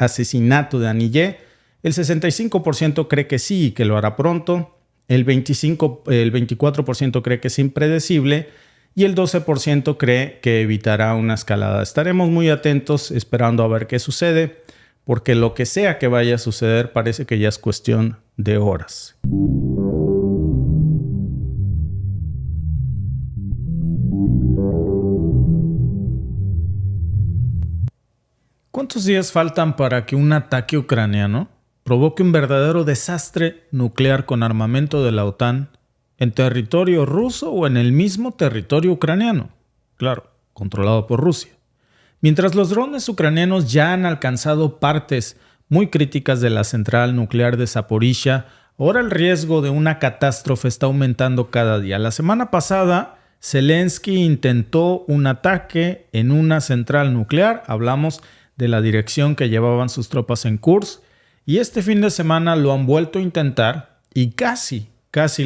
[SPEAKER 3] asesinato de Haniyeh? El 65% cree que sí y que lo hará pronto. El 24% cree que es impredecible y el 12% cree que evitará una escalada. Estaremos muy atentos esperando a ver qué sucede, porque lo que sea que vaya a suceder parece que ya es cuestión de horas. ¿Cuántos días faltan para que un ataque ucraniano provoque un verdadero desastre nuclear con armamento de la OTAN en territorio ruso o en el mismo territorio ucraniano? Claro, controlado por Rusia. Mientras los drones ucranianos ya han alcanzado partes muy críticas de la central nuclear de Zaporizhia, ahora el riesgo de una catástrofe está aumentando cada día. La semana pasada, Zelensky intentó un ataque en una central nuclear. Hablamos de la dirección que llevaban sus tropas en Kursk. Y este fin de semana lo han vuelto a intentar y casi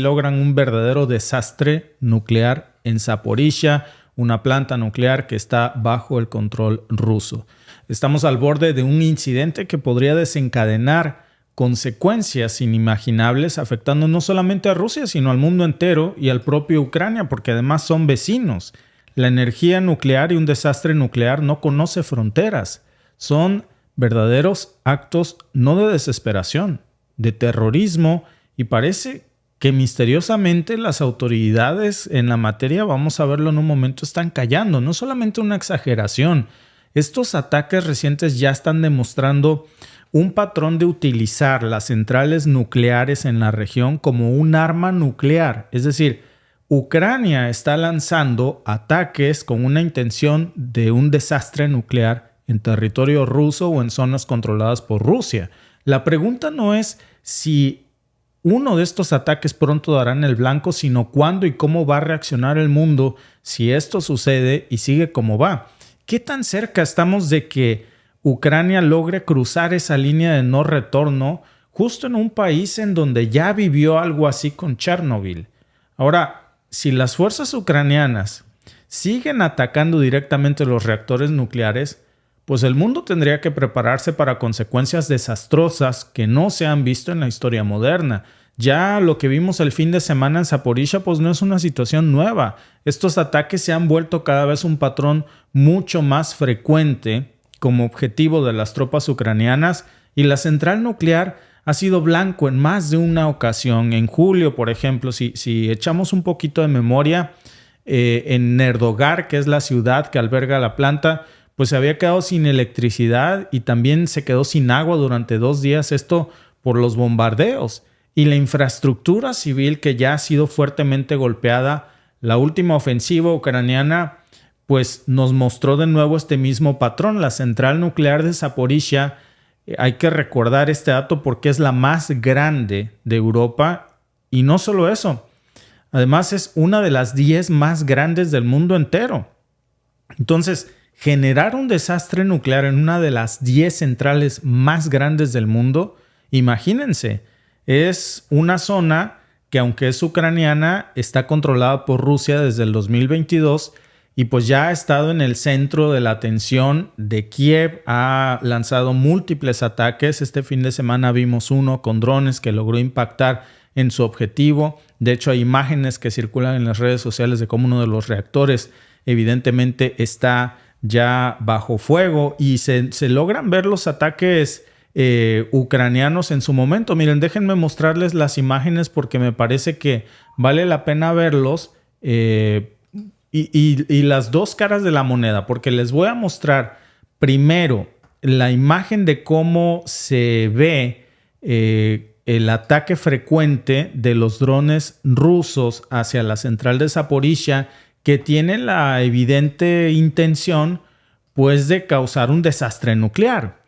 [SPEAKER 3] logran un verdadero desastre nuclear en Zaporizhia, una planta nuclear que está bajo el control ruso. Estamos al borde de un incidente que podría desencadenar consecuencias inimaginables, afectando no solamente a Rusia, sino al mundo entero y al propio Ucrania, porque además son vecinos. La energía nuclear y un desastre nuclear no conoce fronteras. Son verdaderos actos no de desesperación, de terrorismo, y parece que misteriosamente las autoridades en la materia, vamos a verlo en un momento, están callando. No solamente una exageración. Estos ataques recientes ya están demostrando un patrón de utilizar las centrales nucleares en la región como un arma nuclear. Es decir, Ucrania está lanzando ataques con una intención de un desastre nuclear en territorio ruso o en zonas controladas por Rusia. La pregunta no es si uno de estos ataques pronto dará en el blanco, sino cuándo y cómo va a reaccionar el mundo si esto sucede y sigue como va. ¿Qué tan cerca estamos de que Ucrania logre cruzar esa línea de no retorno justo en un país en donde ya vivió algo así con Chernobyl? Ahora, si las fuerzas ucranianas siguen atacando directamente los reactores nucleares, pues el mundo tendría que prepararse para consecuencias desastrosas que no se han visto en la historia moderna. Ya lo que vimos el fin de semana en Zaporizhia pues no es una situación nueva. Estos ataques se han vuelto cada vez un patrón mucho más frecuente como objetivo de las tropas ucranianas, y la central nuclear ha sido blanco en más de una ocasión. En julio, por ejemplo, si echamos un poquito de memoria, en Nerdogar, que es la ciudad que alberga la planta, pues se había quedado sin electricidad y también se quedó sin agua durante 2 días, esto por los bombardeos. Y la infraestructura civil que ya ha sido fuertemente golpeada. La última ofensiva ucraniana pues nos mostró de nuevo este mismo patrón. La central nuclear de Zaporizhia, hay que recordar este dato porque es la más grande de Europa, y no solo eso, además es una de las 10 más grandes del mundo entero. Entonces, generar un desastre nuclear en una de las 10 centrales más grandes del mundo, imagínense, es una zona que, aunque es ucraniana, está controlada por Rusia desde el 2022 y pues ya ha estado en el centro de la atención de Kiev. Ha lanzado múltiples ataques. Este fin de semana vimos uno con drones que logró impactar en su objetivo. De hecho, hay imágenes que circulan en las redes sociales de cómo uno de los reactores evidentemente está ya bajo fuego y se logran ver los ataques ucranianos en su momento. Miren, déjenme mostrarles las imágenes porque me parece que vale la pena verlos y las dos caras de la moneda, porque les voy a mostrar primero la imagen de cómo se ve el ataque frecuente de los drones rusos hacia la central de Zaporizhia, que tiene la evidente intención pues de causar un desastre nuclear.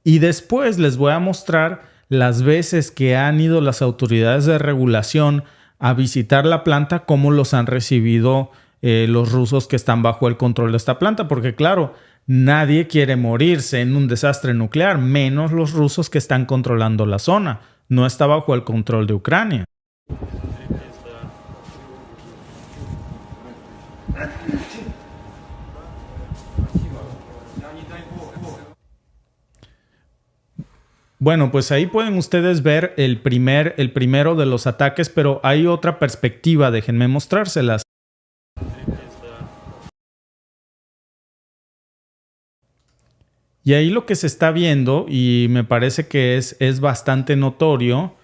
[SPEAKER 3] Y después les voy a mostrar las veces que han ido las autoridades de regulación a visitar la planta, cómo los han recibido los rusos que están bajo el control de esta planta. Porque claro, nadie quiere morirse en un desastre nuclear, menos los rusos que están controlando la zona. No está bajo el control de Ucrania. Bueno, pues ahí pueden ustedes ver el primero de los ataques, pero hay otra perspectiva, déjenme mostrárselas. Y ahí lo que se está viendo, y me parece que es bastante notorio,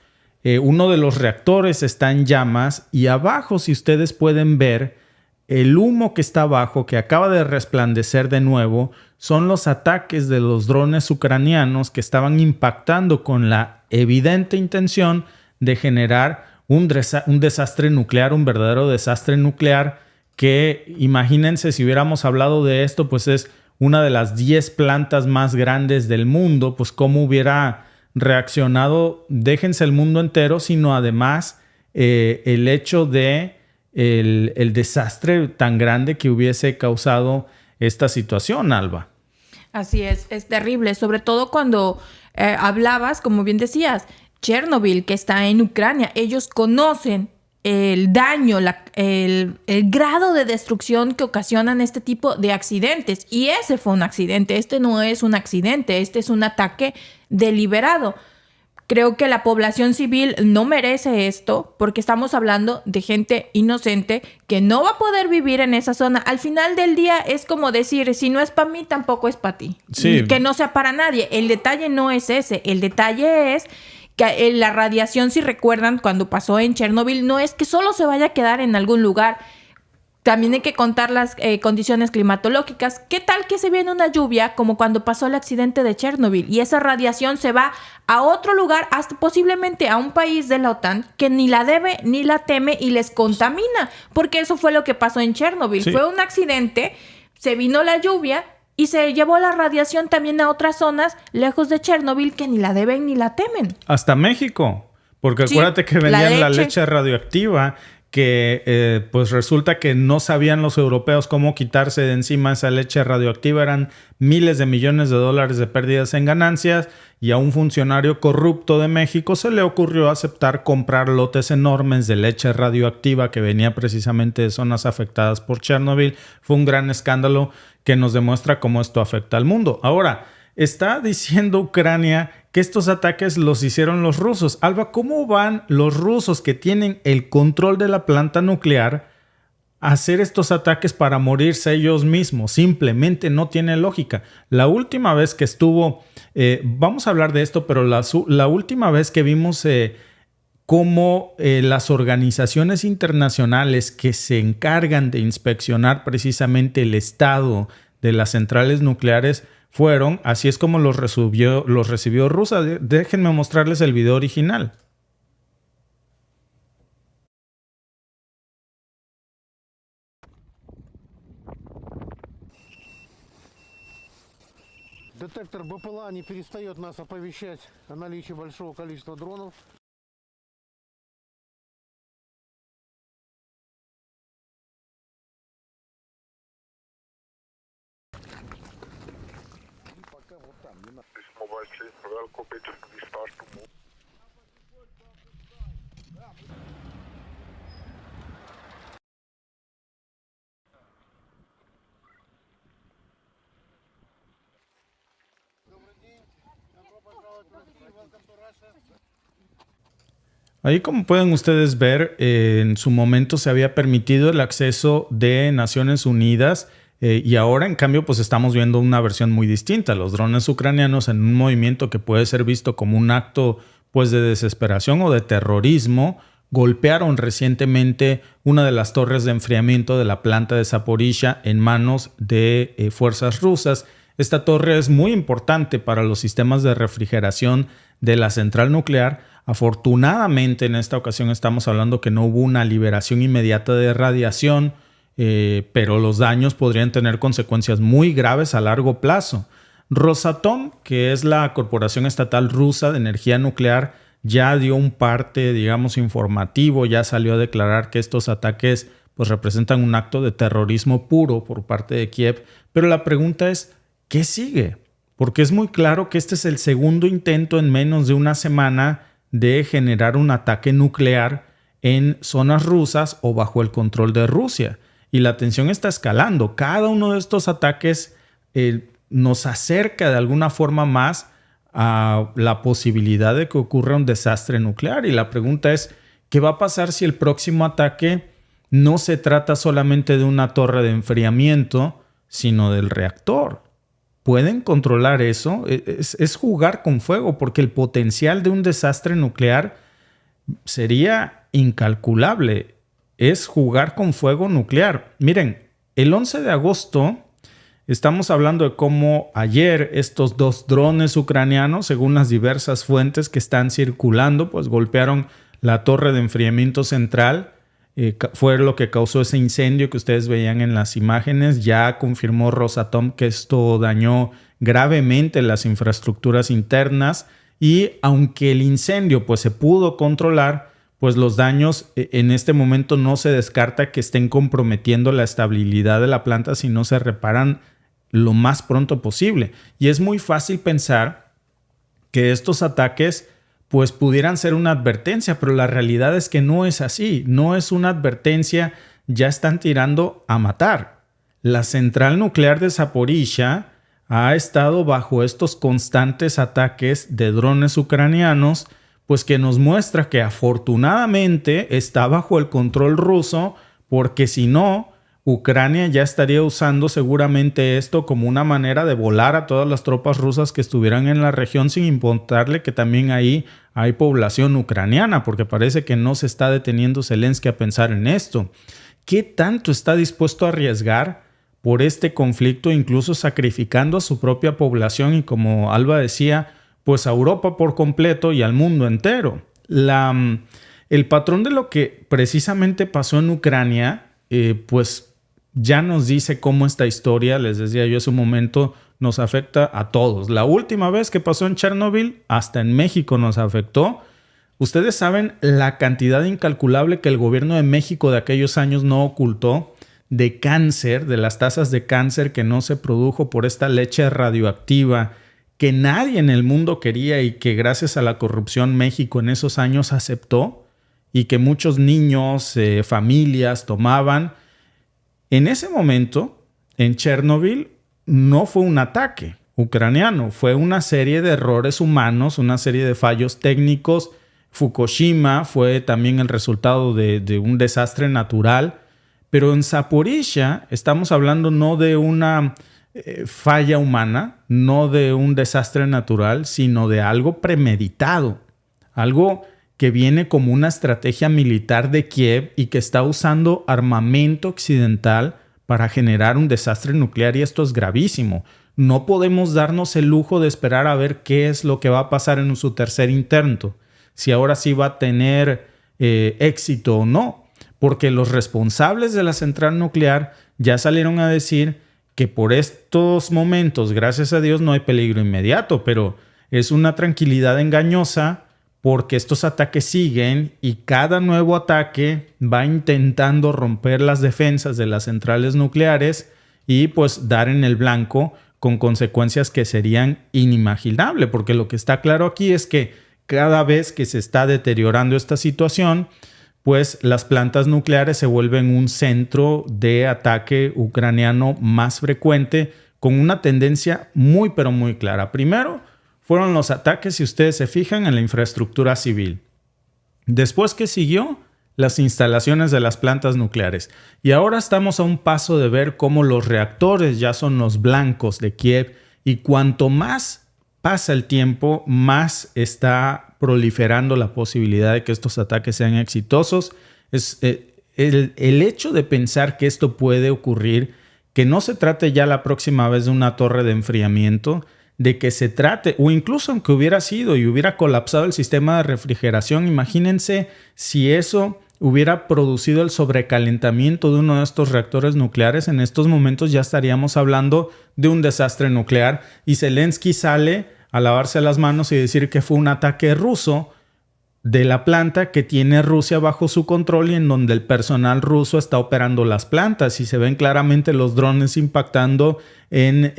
[SPEAKER 3] uno de los reactores está en llamas y abajo, si ustedes pueden ver, el humo que está abajo, que acaba de resplandecer de nuevo, son los ataques de los drones ucranianos que estaban impactando con la evidente intención de generar un desastre nuclear, un verdadero desastre nuclear, que imagínense si hubiéramos hablado de esto, pues es una de las 10 plantas más grandes del mundo, pues cómo hubiera reaccionado, déjense el mundo entero, sino además el hecho de el desastre tan grande que hubiese causado esta situación, Alba.
[SPEAKER 6] Así es terrible, sobre todo cuando hablabas, como bien decías, Chernobyl, que está en Ucrania, ellos conocen el daño, el grado de destrucción que ocasionan este tipo de accidentes. Y ese fue un accidente, este no es un accidente, este es un ataque deliberado. Creo que la población civil no merece esto porque estamos hablando de gente inocente que no va a poder vivir en esa zona. Al final del día es como decir, si no es para mí, tampoco es para ti.
[SPEAKER 3] Sí.
[SPEAKER 6] Que no sea para nadie. El detalle no es ese. El detalle es que la radiación, si recuerdan, cuando pasó en Chernobyl, no es que solo se vaya a quedar en algún lugar. También hay que contar las condiciones climatológicas. ¿Qué tal que se viene una lluvia como cuando pasó el accidente de Chernobyl y esa radiación se va a otro lugar, hasta posiblemente a un país de la OTAN que ni la debe ni la teme y les contamina? Porque eso fue lo que pasó en Chernobyl.
[SPEAKER 3] Sí.
[SPEAKER 6] Fue un accidente, se vino la lluvia y se llevó la radiación también a otras zonas lejos de Chernobyl que ni la deben ni la temen.
[SPEAKER 3] Hasta México, porque
[SPEAKER 6] Sí,
[SPEAKER 3] acuérdate que vendían la leche radioactiva, que pues resulta que no sabían los europeos cómo quitarse de encima esa leche radioactiva. Eran miles de millones de dólares de pérdidas en ganancias, y a un funcionario corrupto de México se le ocurrió aceptar comprar lotes enormes de leche radioactiva que venía precisamente de zonas afectadas por Chernobyl. Fue un gran escándalo que nos demuestra cómo esto afecta al mundo. Ahora, está diciendo Ucrania que estos ataques los hicieron los rusos. Alba, ¿cómo van los rusos que tienen el control de la planta nuclear a hacer estos ataques para morirse ellos mismos? Simplemente no tiene lógica. La última vez que estuvo, vamos a hablar de esto, pero la última vez que vimos cómo las organizaciones internacionales que se encargan de inspeccionar precisamente el estado de las centrales nucleares fueron, así es como los recibió Rusia. Déjenme mostrarles el video original.
[SPEAKER 7] Детектор БПЛА не перестает нас оповещать о наличии большого количества дронов.
[SPEAKER 3] Ahí, como pueden ustedes ver, en su momento se había permitido el acceso de Naciones Unidas, y ahora, en cambio, pues estamos viendo una versión muy distinta. Los drones ucranianos, en un movimiento que puede ser visto como un acto pues de desesperación o de terrorismo, golpearon recientemente una de las torres de enfriamiento de la planta de Zaporizhia en manos de fuerzas rusas. Esta torre es muy importante para los sistemas de refrigeración de la central nuclear. Afortunadamente, en esta ocasión estamos hablando que no hubo una liberación inmediata de radiación, pero los daños podrían tener consecuencias muy graves a largo plazo. Rosatom, que es la corporación estatal rusa de energía nuclear, ya dio un parte, digamos, informativo, ya salió a declarar que estos ataques pues representan un acto de terrorismo puro por parte de Kiev. Pero la pregunta es, ¿qué sigue? Porque es muy claro que este es el segundo intento en menos de una semana de generar un ataque nuclear en zonas rusas o bajo el control de Rusia. Y la tensión está escalando. Cada uno de estos ataques nos acerca de alguna forma más a la posibilidad de que ocurra un desastre nuclear. Y la pregunta es, ¿qué va a pasar si el próximo ataque no se trata solamente de una torre de enfriamiento, sino del reactor? ¿Pueden controlar eso? Es jugar con fuego, porque el potencial de un desastre nuclear sería incalculable. Es jugar con fuego nuclear. Miren, el 11 de agosto estamos hablando de cómo ayer estos 2 drones ucranianos, según las diversas fuentes que están circulando, pues golpearon la torre de enfriamiento central. Fue lo que causó ese incendio que ustedes veían en las imágenes. Ya confirmó Rosatom que esto dañó gravemente las infraestructuras internas, y aunque el incendio pues se pudo controlar, pues los daños en este momento no se descarta que estén comprometiendo la estabilidad de la planta si no se reparan lo más pronto posible. Y es muy fácil pensar que estos ataques pues pudieran ser una advertencia, pero la realidad es que no es así. No es una advertencia, ya están tirando a matar. La central nuclear de Zaporizhia ha estado bajo estos constantes ataques de drones ucranianos, pues que nos muestra que afortunadamente está bajo el control ruso, porque si no, Ucrania ya estaría usando seguramente esto como una manera de volar a todas las tropas rusas que estuvieran en la región, sin importarle que también ahí hay población ucraniana, porque parece que no se está deteniendo Zelensky a pensar en esto. ¿Qué tanto está dispuesto a arriesgar por este conflicto, incluso sacrificando a su propia población y, como Alba decía, pues a Europa por completo y al mundo entero? El patrón de lo que precisamente pasó en Ucrania, pues ya nos dice cómo esta historia, les decía yo hace un momento, nos afecta a todos. La última vez que pasó en Chernobyl, hasta en México nos afectó. Ustedes saben la cantidad incalculable que el gobierno de México de aquellos años no ocultó de cáncer, de las tasas de cáncer que no se produjo por esta leche radioactiva que nadie en el mundo quería y que gracias a la corrupción México en esos años aceptó y que muchos niños, familias tomaban. En ese momento, en Chernobyl, no fue un ataque ucraniano, fue una serie de errores humanos, una serie de fallos técnicos. Fukushima fue también el resultado de un desastre natural. Pero en Zaporizhia estamos hablando no de una falla humana, no de un desastre natural, sino de algo premeditado, algo que viene como una estrategia militar de Kiev y que está usando armamento occidental para generar un desastre nuclear, y esto es gravísimo. No podemos darnos el lujo de esperar a ver qué es lo que va a pasar en su tercer intento, si ahora sí va a tener éxito o no, porque los responsables de la central nuclear ya salieron a decir que por estos momentos, gracias a Dios, no hay peligro inmediato, pero es una tranquilidad engañosa, porque estos ataques siguen y cada nuevo ataque va intentando romper las defensas de las centrales nucleares y pues dar en el blanco con consecuencias que serían inimaginables, porque lo que está claro aquí es que cada vez que se está deteriorando esta situación, pues las plantas nucleares se vuelven un centro de ataque ucraniano más frecuente, con una tendencia muy pero muy clara. Primero, fueron los ataques, si ustedes se fijan, en la infraestructura civil. Después, ¿qué siguió? Las instalaciones de las plantas nucleares. Y ahora estamos a un paso de ver cómo los reactores ya son los blancos de Kiev, y cuanto más pasa el tiempo, más está proliferando la posibilidad de que estos ataques sean exitosos. El hecho de pensar que esto puede ocurrir, que no se trate ya la próxima vez de una torre de enfriamiento, de que se trate, o incluso aunque hubiera sido y hubiera colapsado el sistema de refrigeración, imagínense si eso hubiera producido el sobrecalentamiento de uno de estos reactores nucleares. En estos momentos ya estaríamos hablando de un desastre nuclear, y Zelensky sale a lavarse las manos y decir que fue un ataque ruso, de la planta que tiene Rusia bajo su control y en donde el personal ruso está operando las plantas y se ven claramente los drones impactando en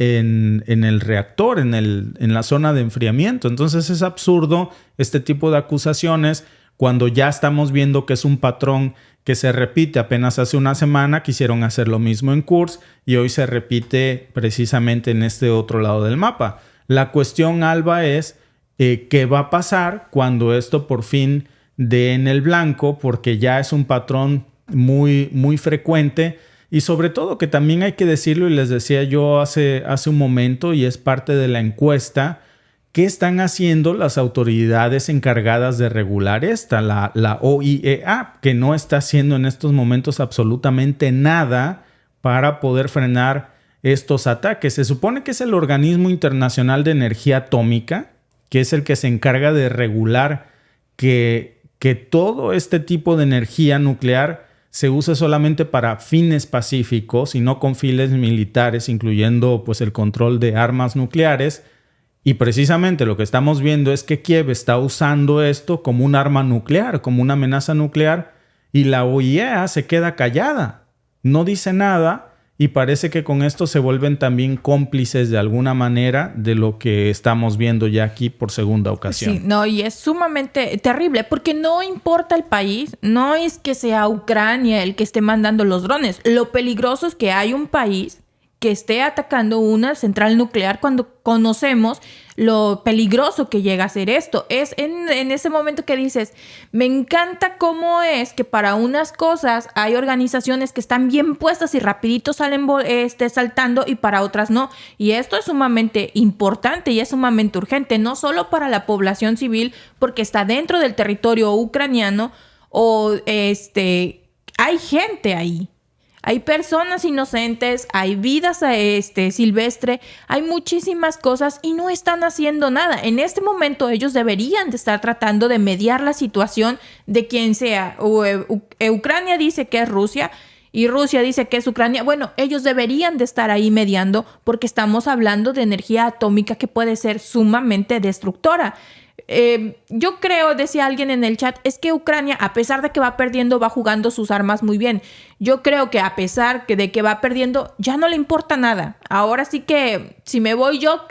[SPEAKER 3] el reactor, en la zona de enfriamiento. Entonces es absurdo este tipo de acusaciones cuando ya estamos viendo que es un patrón que se repite. Apenas hace una semana quisieron hacer lo mismo en Kursk y hoy se repite precisamente en este otro lado del mapa. La cuestión, Alba, es qué va a pasar cuando esto por fin dé en el blanco, porque ya es un patrón muy, muy frecuente y sobre todo que también hay que decirlo, y les decía yo hace un momento, y es parte de la encuesta, ¿qué están haciendo las autoridades encargadas de regular esta? La OIEA, que no está haciendo en estos momentos absolutamente nada para poder frenar estos ataques. Se supone que es el Organismo Internacional de Energía Atómica, que es el que se encarga de regular que todo este tipo de energía nuclear se use solamente para fines pacíficos y no con fines militares, incluyendo pues el control de armas nucleares. Y precisamente lo que estamos viendo es que Kiev está usando esto como un arma nuclear, como una amenaza nuclear, y la OIEA se queda callada, no dice nada. Y parece que con esto se vuelven también cómplices de alguna manera de lo que estamos viendo ya aquí por segunda ocasión.
[SPEAKER 6] Sí, no, y es sumamente terrible porque no importa el país, no es que sea Ucrania el que esté mandando los drones. Lo peligroso es que hay un país que esté atacando una central nuclear cuando conocemos lo peligroso que llega a ser esto. Es en ese momento que dices, me encanta cómo es que para unas cosas hay organizaciones que están bien puestas y rapidito salen saltando y para otras no. Y esto es sumamente importante y es sumamente urgente, no solo para la población civil porque está dentro del territorio ucraniano o hay gente ahí. Hay personas inocentes, hay vidas silvestre, hay muchísimas cosas y no están haciendo nada. En este momento ellos deberían de estar tratando de mediar la situación de quien sea. Ucrania dice que es Rusia y Rusia dice que es Ucrania. Bueno, ellos deberían de estar ahí mediando porque estamos hablando de energía atómica que puede ser sumamente destructora. Yo creo, decía alguien en el chat, es que Ucrania, a pesar de que va perdiendo, va jugando sus armas muy bien. Yo creo que a pesar de que va perdiendo, ya no le importa nada. Ahora sí que si me voy yo,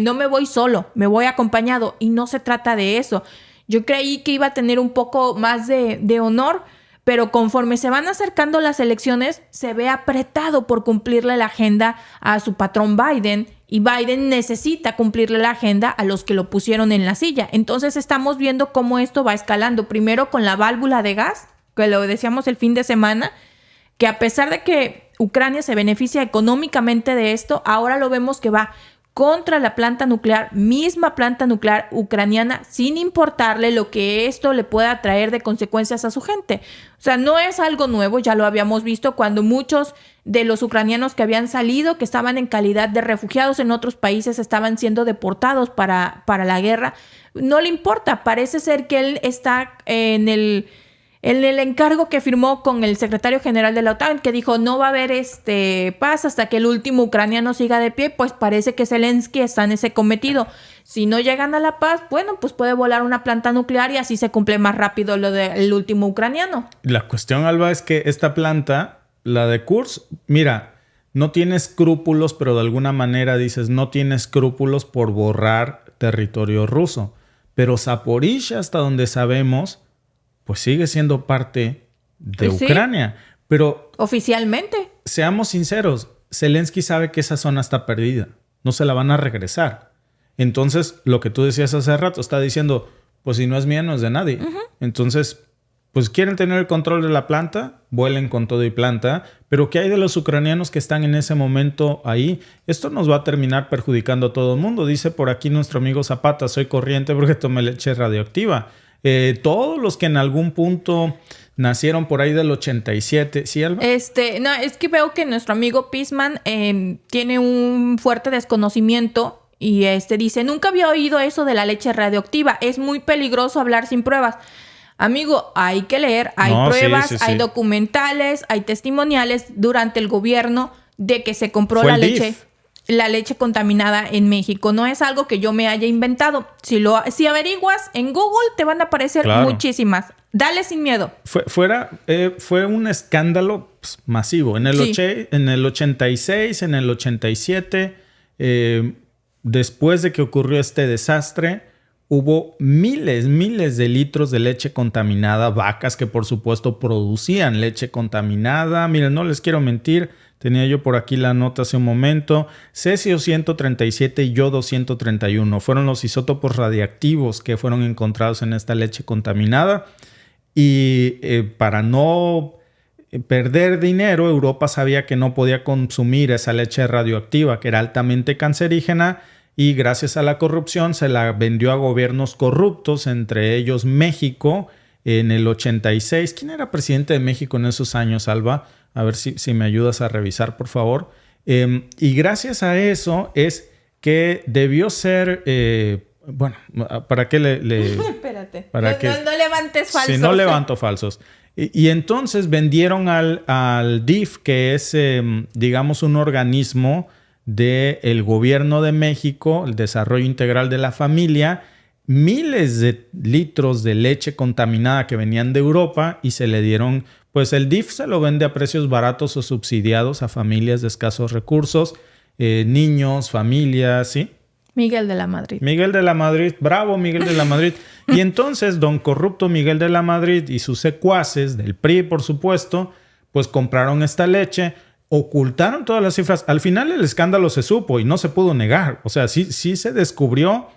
[SPEAKER 6] no me voy solo, me voy acompañado. Y no se trata de eso. Yo creí que iba a tener un poco más de honor, pero conforme se van acercando las elecciones, se ve apretado por cumplirle la agenda a su patrón Biden. Y Biden necesita cumplirle la agenda a los que lo pusieron en la silla. Entonces estamos viendo cómo esto va escalando. Primero con la válvula de gas, que lo decíamos el fin de semana, que a pesar de que Ucrania se beneficia económicamente de esto, ahora lo vemos que va contra la planta nuclear, misma planta nuclear ucraniana, sin importarle lo que esto le pueda traer de consecuencias a su gente. O sea, no es algo nuevo, ya lo habíamos visto cuando muchos de los ucranianos que habían salido, que estaban en calidad de refugiados en otros países, estaban siendo deportados para la guerra. No le importa, parece ser que él está en el encargo que firmó con el secretario general de la OTAN, que dijo no va a haber paz hasta que el último ucraniano siga de pie. Pues parece que Zelensky está en ese cometido. Si no llegan a la paz, bueno, pues puede volar una planta nuclear y así se cumple más rápido lo del último ucraniano.
[SPEAKER 3] La cuestión, Alba, es que esta planta, la de Kursk, mira, no tiene escrúpulos, pero de alguna manera dices, no tiene escrúpulos por borrar territorio ruso. Pero Zaporizhia, hasta donde sabemos, pues sigue siendo parte de Ucrania. Pero
[SPEAKER 6] oficialmente,
[SPEAKER 3] seamos sinceros, Zelensky sabe que esa zona está perdida. No se la van a regresar. Entonces, lo que tú decías hace rato, está diciendo, pues si no es mía, no es de nadie. Entonces, pues quieren tener el control de la planta, vuelen con todo y planta. Pero ¿qué hay de los ucranianos que están en ese momento ahí? Esto nos va a terminar perjudicando a todo el mundo. Dice por aquí nuestro amigo Zapata, soy corriente porque tomé leche radioactiva. Todos los que en algún punto nacieron por ahí del 87, ¿sí, Alba?
[SPEAKER 6] No, es que veo que nuestro amigo Pisman tiene un fuerte desconocimiento y dice, nunca había oído eso de la leche radioactiva, es muy peligroso hablar sin pruebas. Amigo, hay que leer, hay pruebas, sí. Hay documentales, hay testimoniales durante el gobierno de que se compró la leche. la leche contaminada en México. No es algo que yo me haya inventado. Si averiguas en Google, te van a aparecer
[SPEAKER 3] Claro.
[SPEAKER 6] muchísimas. Dale sin miedo.
[SPEAKER 3] Fue un escándalo pues, masivo. En el,
[SPEAKER 6] Sí.
[SPEAKER 3] en el 86, en el 87, después de que ocurrió este desastre, hubo miles de litros de leche contaminada, vacas que por supuesto producían leche contaminada. Miren, no les quiero mentir, tenía yo por aquí la nota hace un momento. Cesio 137 y yodo 131 fueron los isótopos radiactivos que fueron encontrados en esta leche contaminada. Y para no perder dinero, Europa sabía que no podía consumir esa leche radioactiva, que era altamente cancerígena, y gracias a la corrupción se la vendió a gobiernos corruptos, entre ellos México en el 86. ¿Quién era presidente de México en esos años, Alba? A ver si me ayudas a revisar, por favor. Y gracias a eso es que debió ser... bueno, ¿para qué le
[SPEAKER 6] Espérate.
[SPEAKER 3] ¿Para
[SPEAKER 6] no,
[SPEAKER 3] qué?
[SPEAKER 6] no levantes falsos.
[SPEAKER 3] Si no levanto falsos. Y entonces vendieron al DIF, que es, digamos, un organismo del gobierno de México, el Desarrollo Integral de la Familia, miles de litros de leche contaminada que venían de Europa y se le dieron, pues el DIF se lo vende a precios baratos o subsidiados a familias de escasos recursos, niños, familias, ¿sí?
[SPEAKER 6] Miguel de la Madrid.
[SPEAKER 3] Miguel de la Madrid, bravo Miguel de la Madrid. Y entonces don corrupto Miguel de la Madrid y sus secuaces del PRI, por supuesto, pues compraron esta leche, ocultaron todas las cifras. Al final el escándalo se supo y no se pudo negar. O sea, sí se descubrió,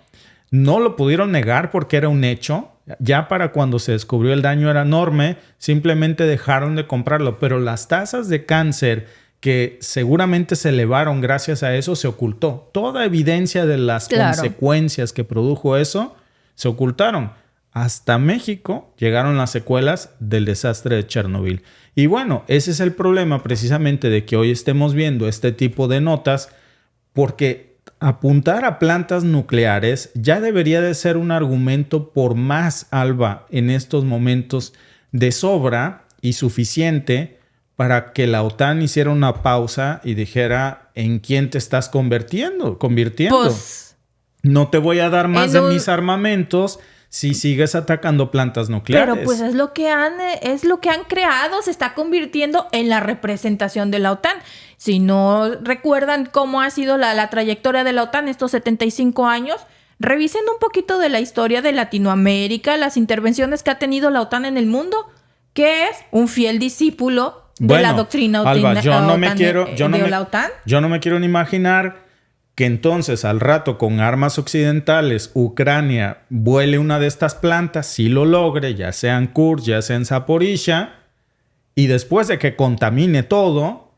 [SPEAKER 3] no lo pudieron negar porque era un hecho. Ya para cuando se descubrió el daño era enorme, simplemente dejaron de comprarlo. Pero las tasas de cáncer que seguramente se elevaron gracias a eso, se ocultó. Toda evidencia de las consecuencias que produjo eso, se ocultaron. Hasta México llegaron las secuelas del desastre de Chernobyl. Y bueno, ese es el problema precisamente de que hoy estemos viendo este tipo de notas, porque apuntar a plantas nucleares ya debería de ser un argumento por más, Alba, en estos momentos de sobra y suficiente para que la OTAN hiciera una pausa y dijera ¿en quién te estás convirtiendo?
[SPEAKER 6] Pues,
[SPEAKER 3] no te voy a dar más de mis armamentos si sigues atacando plantas nucleares.
[SPEAKER 6] Pero pues es lo que han creado, se está convirtiendo en la representación de la OTAN. Si no recuerdan cómo ha sido la trayectoria de la OTAN estos 75 años, revisen un poquito de la historia de Latinoamérica, las intervenciones que ha tenido la OTAN en el mundo, que es un fiel discípulo de la doctrina
[SPEAKER 3] Alba,
[SPEAKER 6] la OTAN.
[SPEAKER 3] Yo no me quiero ni imaginar que entonces al rato con armas occidentales Ucrania vuele una de estas plantas, si lo logre, ya sea en Kursk, ya sea en Zaporizhia, y después de que contamine todo,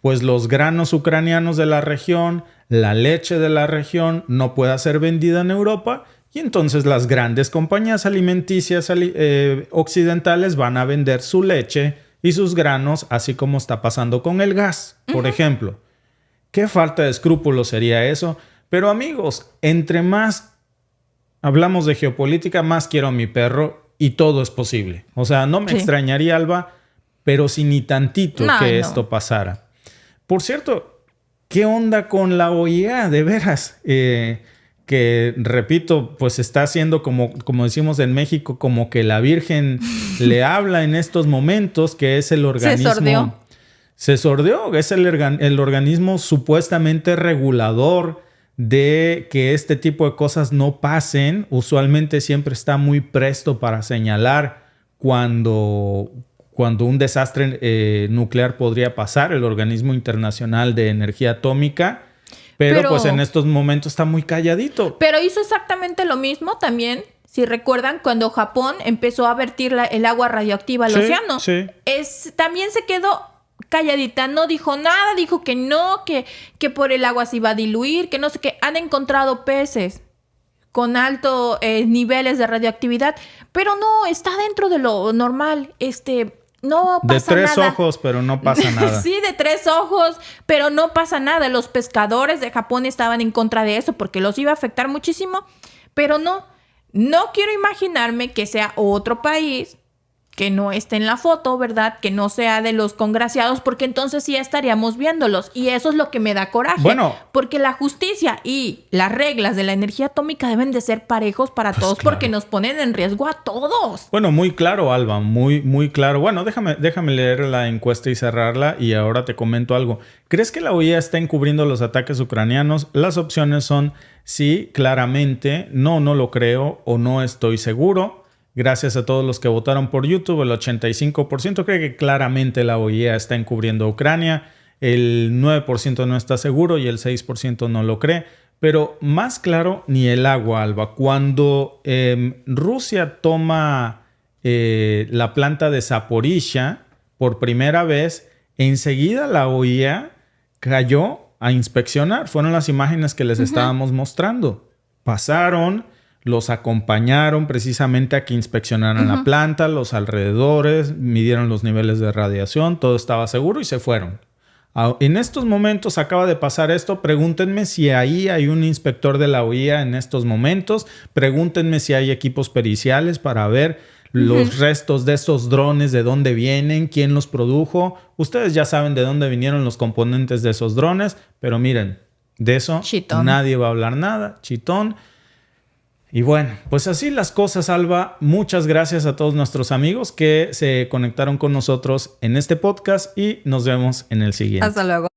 [SPEAKER 3] pues los granos ucranianos de la región, la leche de la región no pueda ser vendida en Europa, y entonces las grandes compañías alimenticias occidentales van a vender su leche y sus granos, así como está pasando con el gas, por ejemplo. Qué falta de escrúpulos sería eso. Pero amigos, entre más hablamos de geopolítica, más quiero a mi perro y todo es posible. O sea, no me extrañaría, Alba, pero si ni tantito esto pasara. Por cierto, ¿qué onda con la OEA? De veras, que repito, pues está haciendo como decimos en México, como que la Virgen le habla en estos momentos, que es el organismo... Se sordeó. Es el organismo supuestamente regulador de que este tipo de cosas no pasen. Usualmente siempre está muy presto para señalar cuando un desastre nuclear podría pasar, el Organismo Internacional de Energía Atómica. Pero pues en estos momentos está muy calladito.
[SPEAKER 6] Pero hizo exactamente lo mismo también, si recuerdan, cuando Japón empezó a vertir el agua radioactiva al océano.
[SPEAKER 3] Sí.
[SPEAKER 6] También se quedó calladita, no dijo nada, dijo que no, que por el agua se iba a diluir, que no sé qué. Han encontrado peces con altos niveles de radioactividad, pero no, está dentro de lo normal. No pasa nada.
[SPEAKER 3] De 3 ojos, pero no pasa nada.
[SPEAKER 6] Sí, de 3 ojos, pero no pasa nada. Los pescadores de Japón estaban en contra de eso porque los iba a afectar muchísimo, pero no quiero imaginarme que sea otro país que no esté en la foto, ¿verdad? Que no sea de los congraciados, porque entonces sí estaríamos viéndolos. Y eso es lo que me da coraje.
[SPEAKER 3] Bueno.
[SPEAKER 6] Porque la justicia y las reglas de la energía atómica deben de ser parejos para todos,
[SPEAKER 3] claro.
[SPEAKER 6] porque nos ponen en riesgo a todos.
[SPEAKER 3] Bueno, muy claro, Alba, muy claro. Bueno, déjame leer la encuesta y cerrarla y ahora te comento algo. ¿Crees que la OEA está encubriendo los ataques ucranianos? Las opciones son sí, claramente, no lo creo o no estoy seguro. Gracias a todos los que votaron por YouTube, el 85% cree que claramente la OEA está encubriendo a Ucrania, el 9% no está seguro y el 6% no lo cree. Pero más claro, ni el agua, Alba. Cuando Rusia toma la planta de Zaporizhia por primera vez, enseguida la OEA cayó a inspeccionar. Fueron las imágenes que les estábamos mostrando. Pasaron, los acompañaron precisamente a que inspeccionaran la planta, los alrededores, midieron los niveles de radiación, todo estaba seguro y se fueron. En estos momentos acaba de pasar esto. Pregúntenme si ahí hay un inspector de la OEA en estos momentos. Pregúntenme si hay equipos periciales para ver los restos de esos drones, de dónde vienen, quién los produjo. Ustedes ya saben de dónde vinieron los componentes de esos drones, pero miren, de eso
[SPEAKER 6] Chitón.
[SPEAKER 3] Nadie va a hablar nada. Chitón. Y bueno, pues así las cosas, Alba. Muchas gracias a todos nuestros amigos que se conectaron con nosotros en este podcast y nos vemos en el siguiente.
[SPEAKER 6] Hasta luego.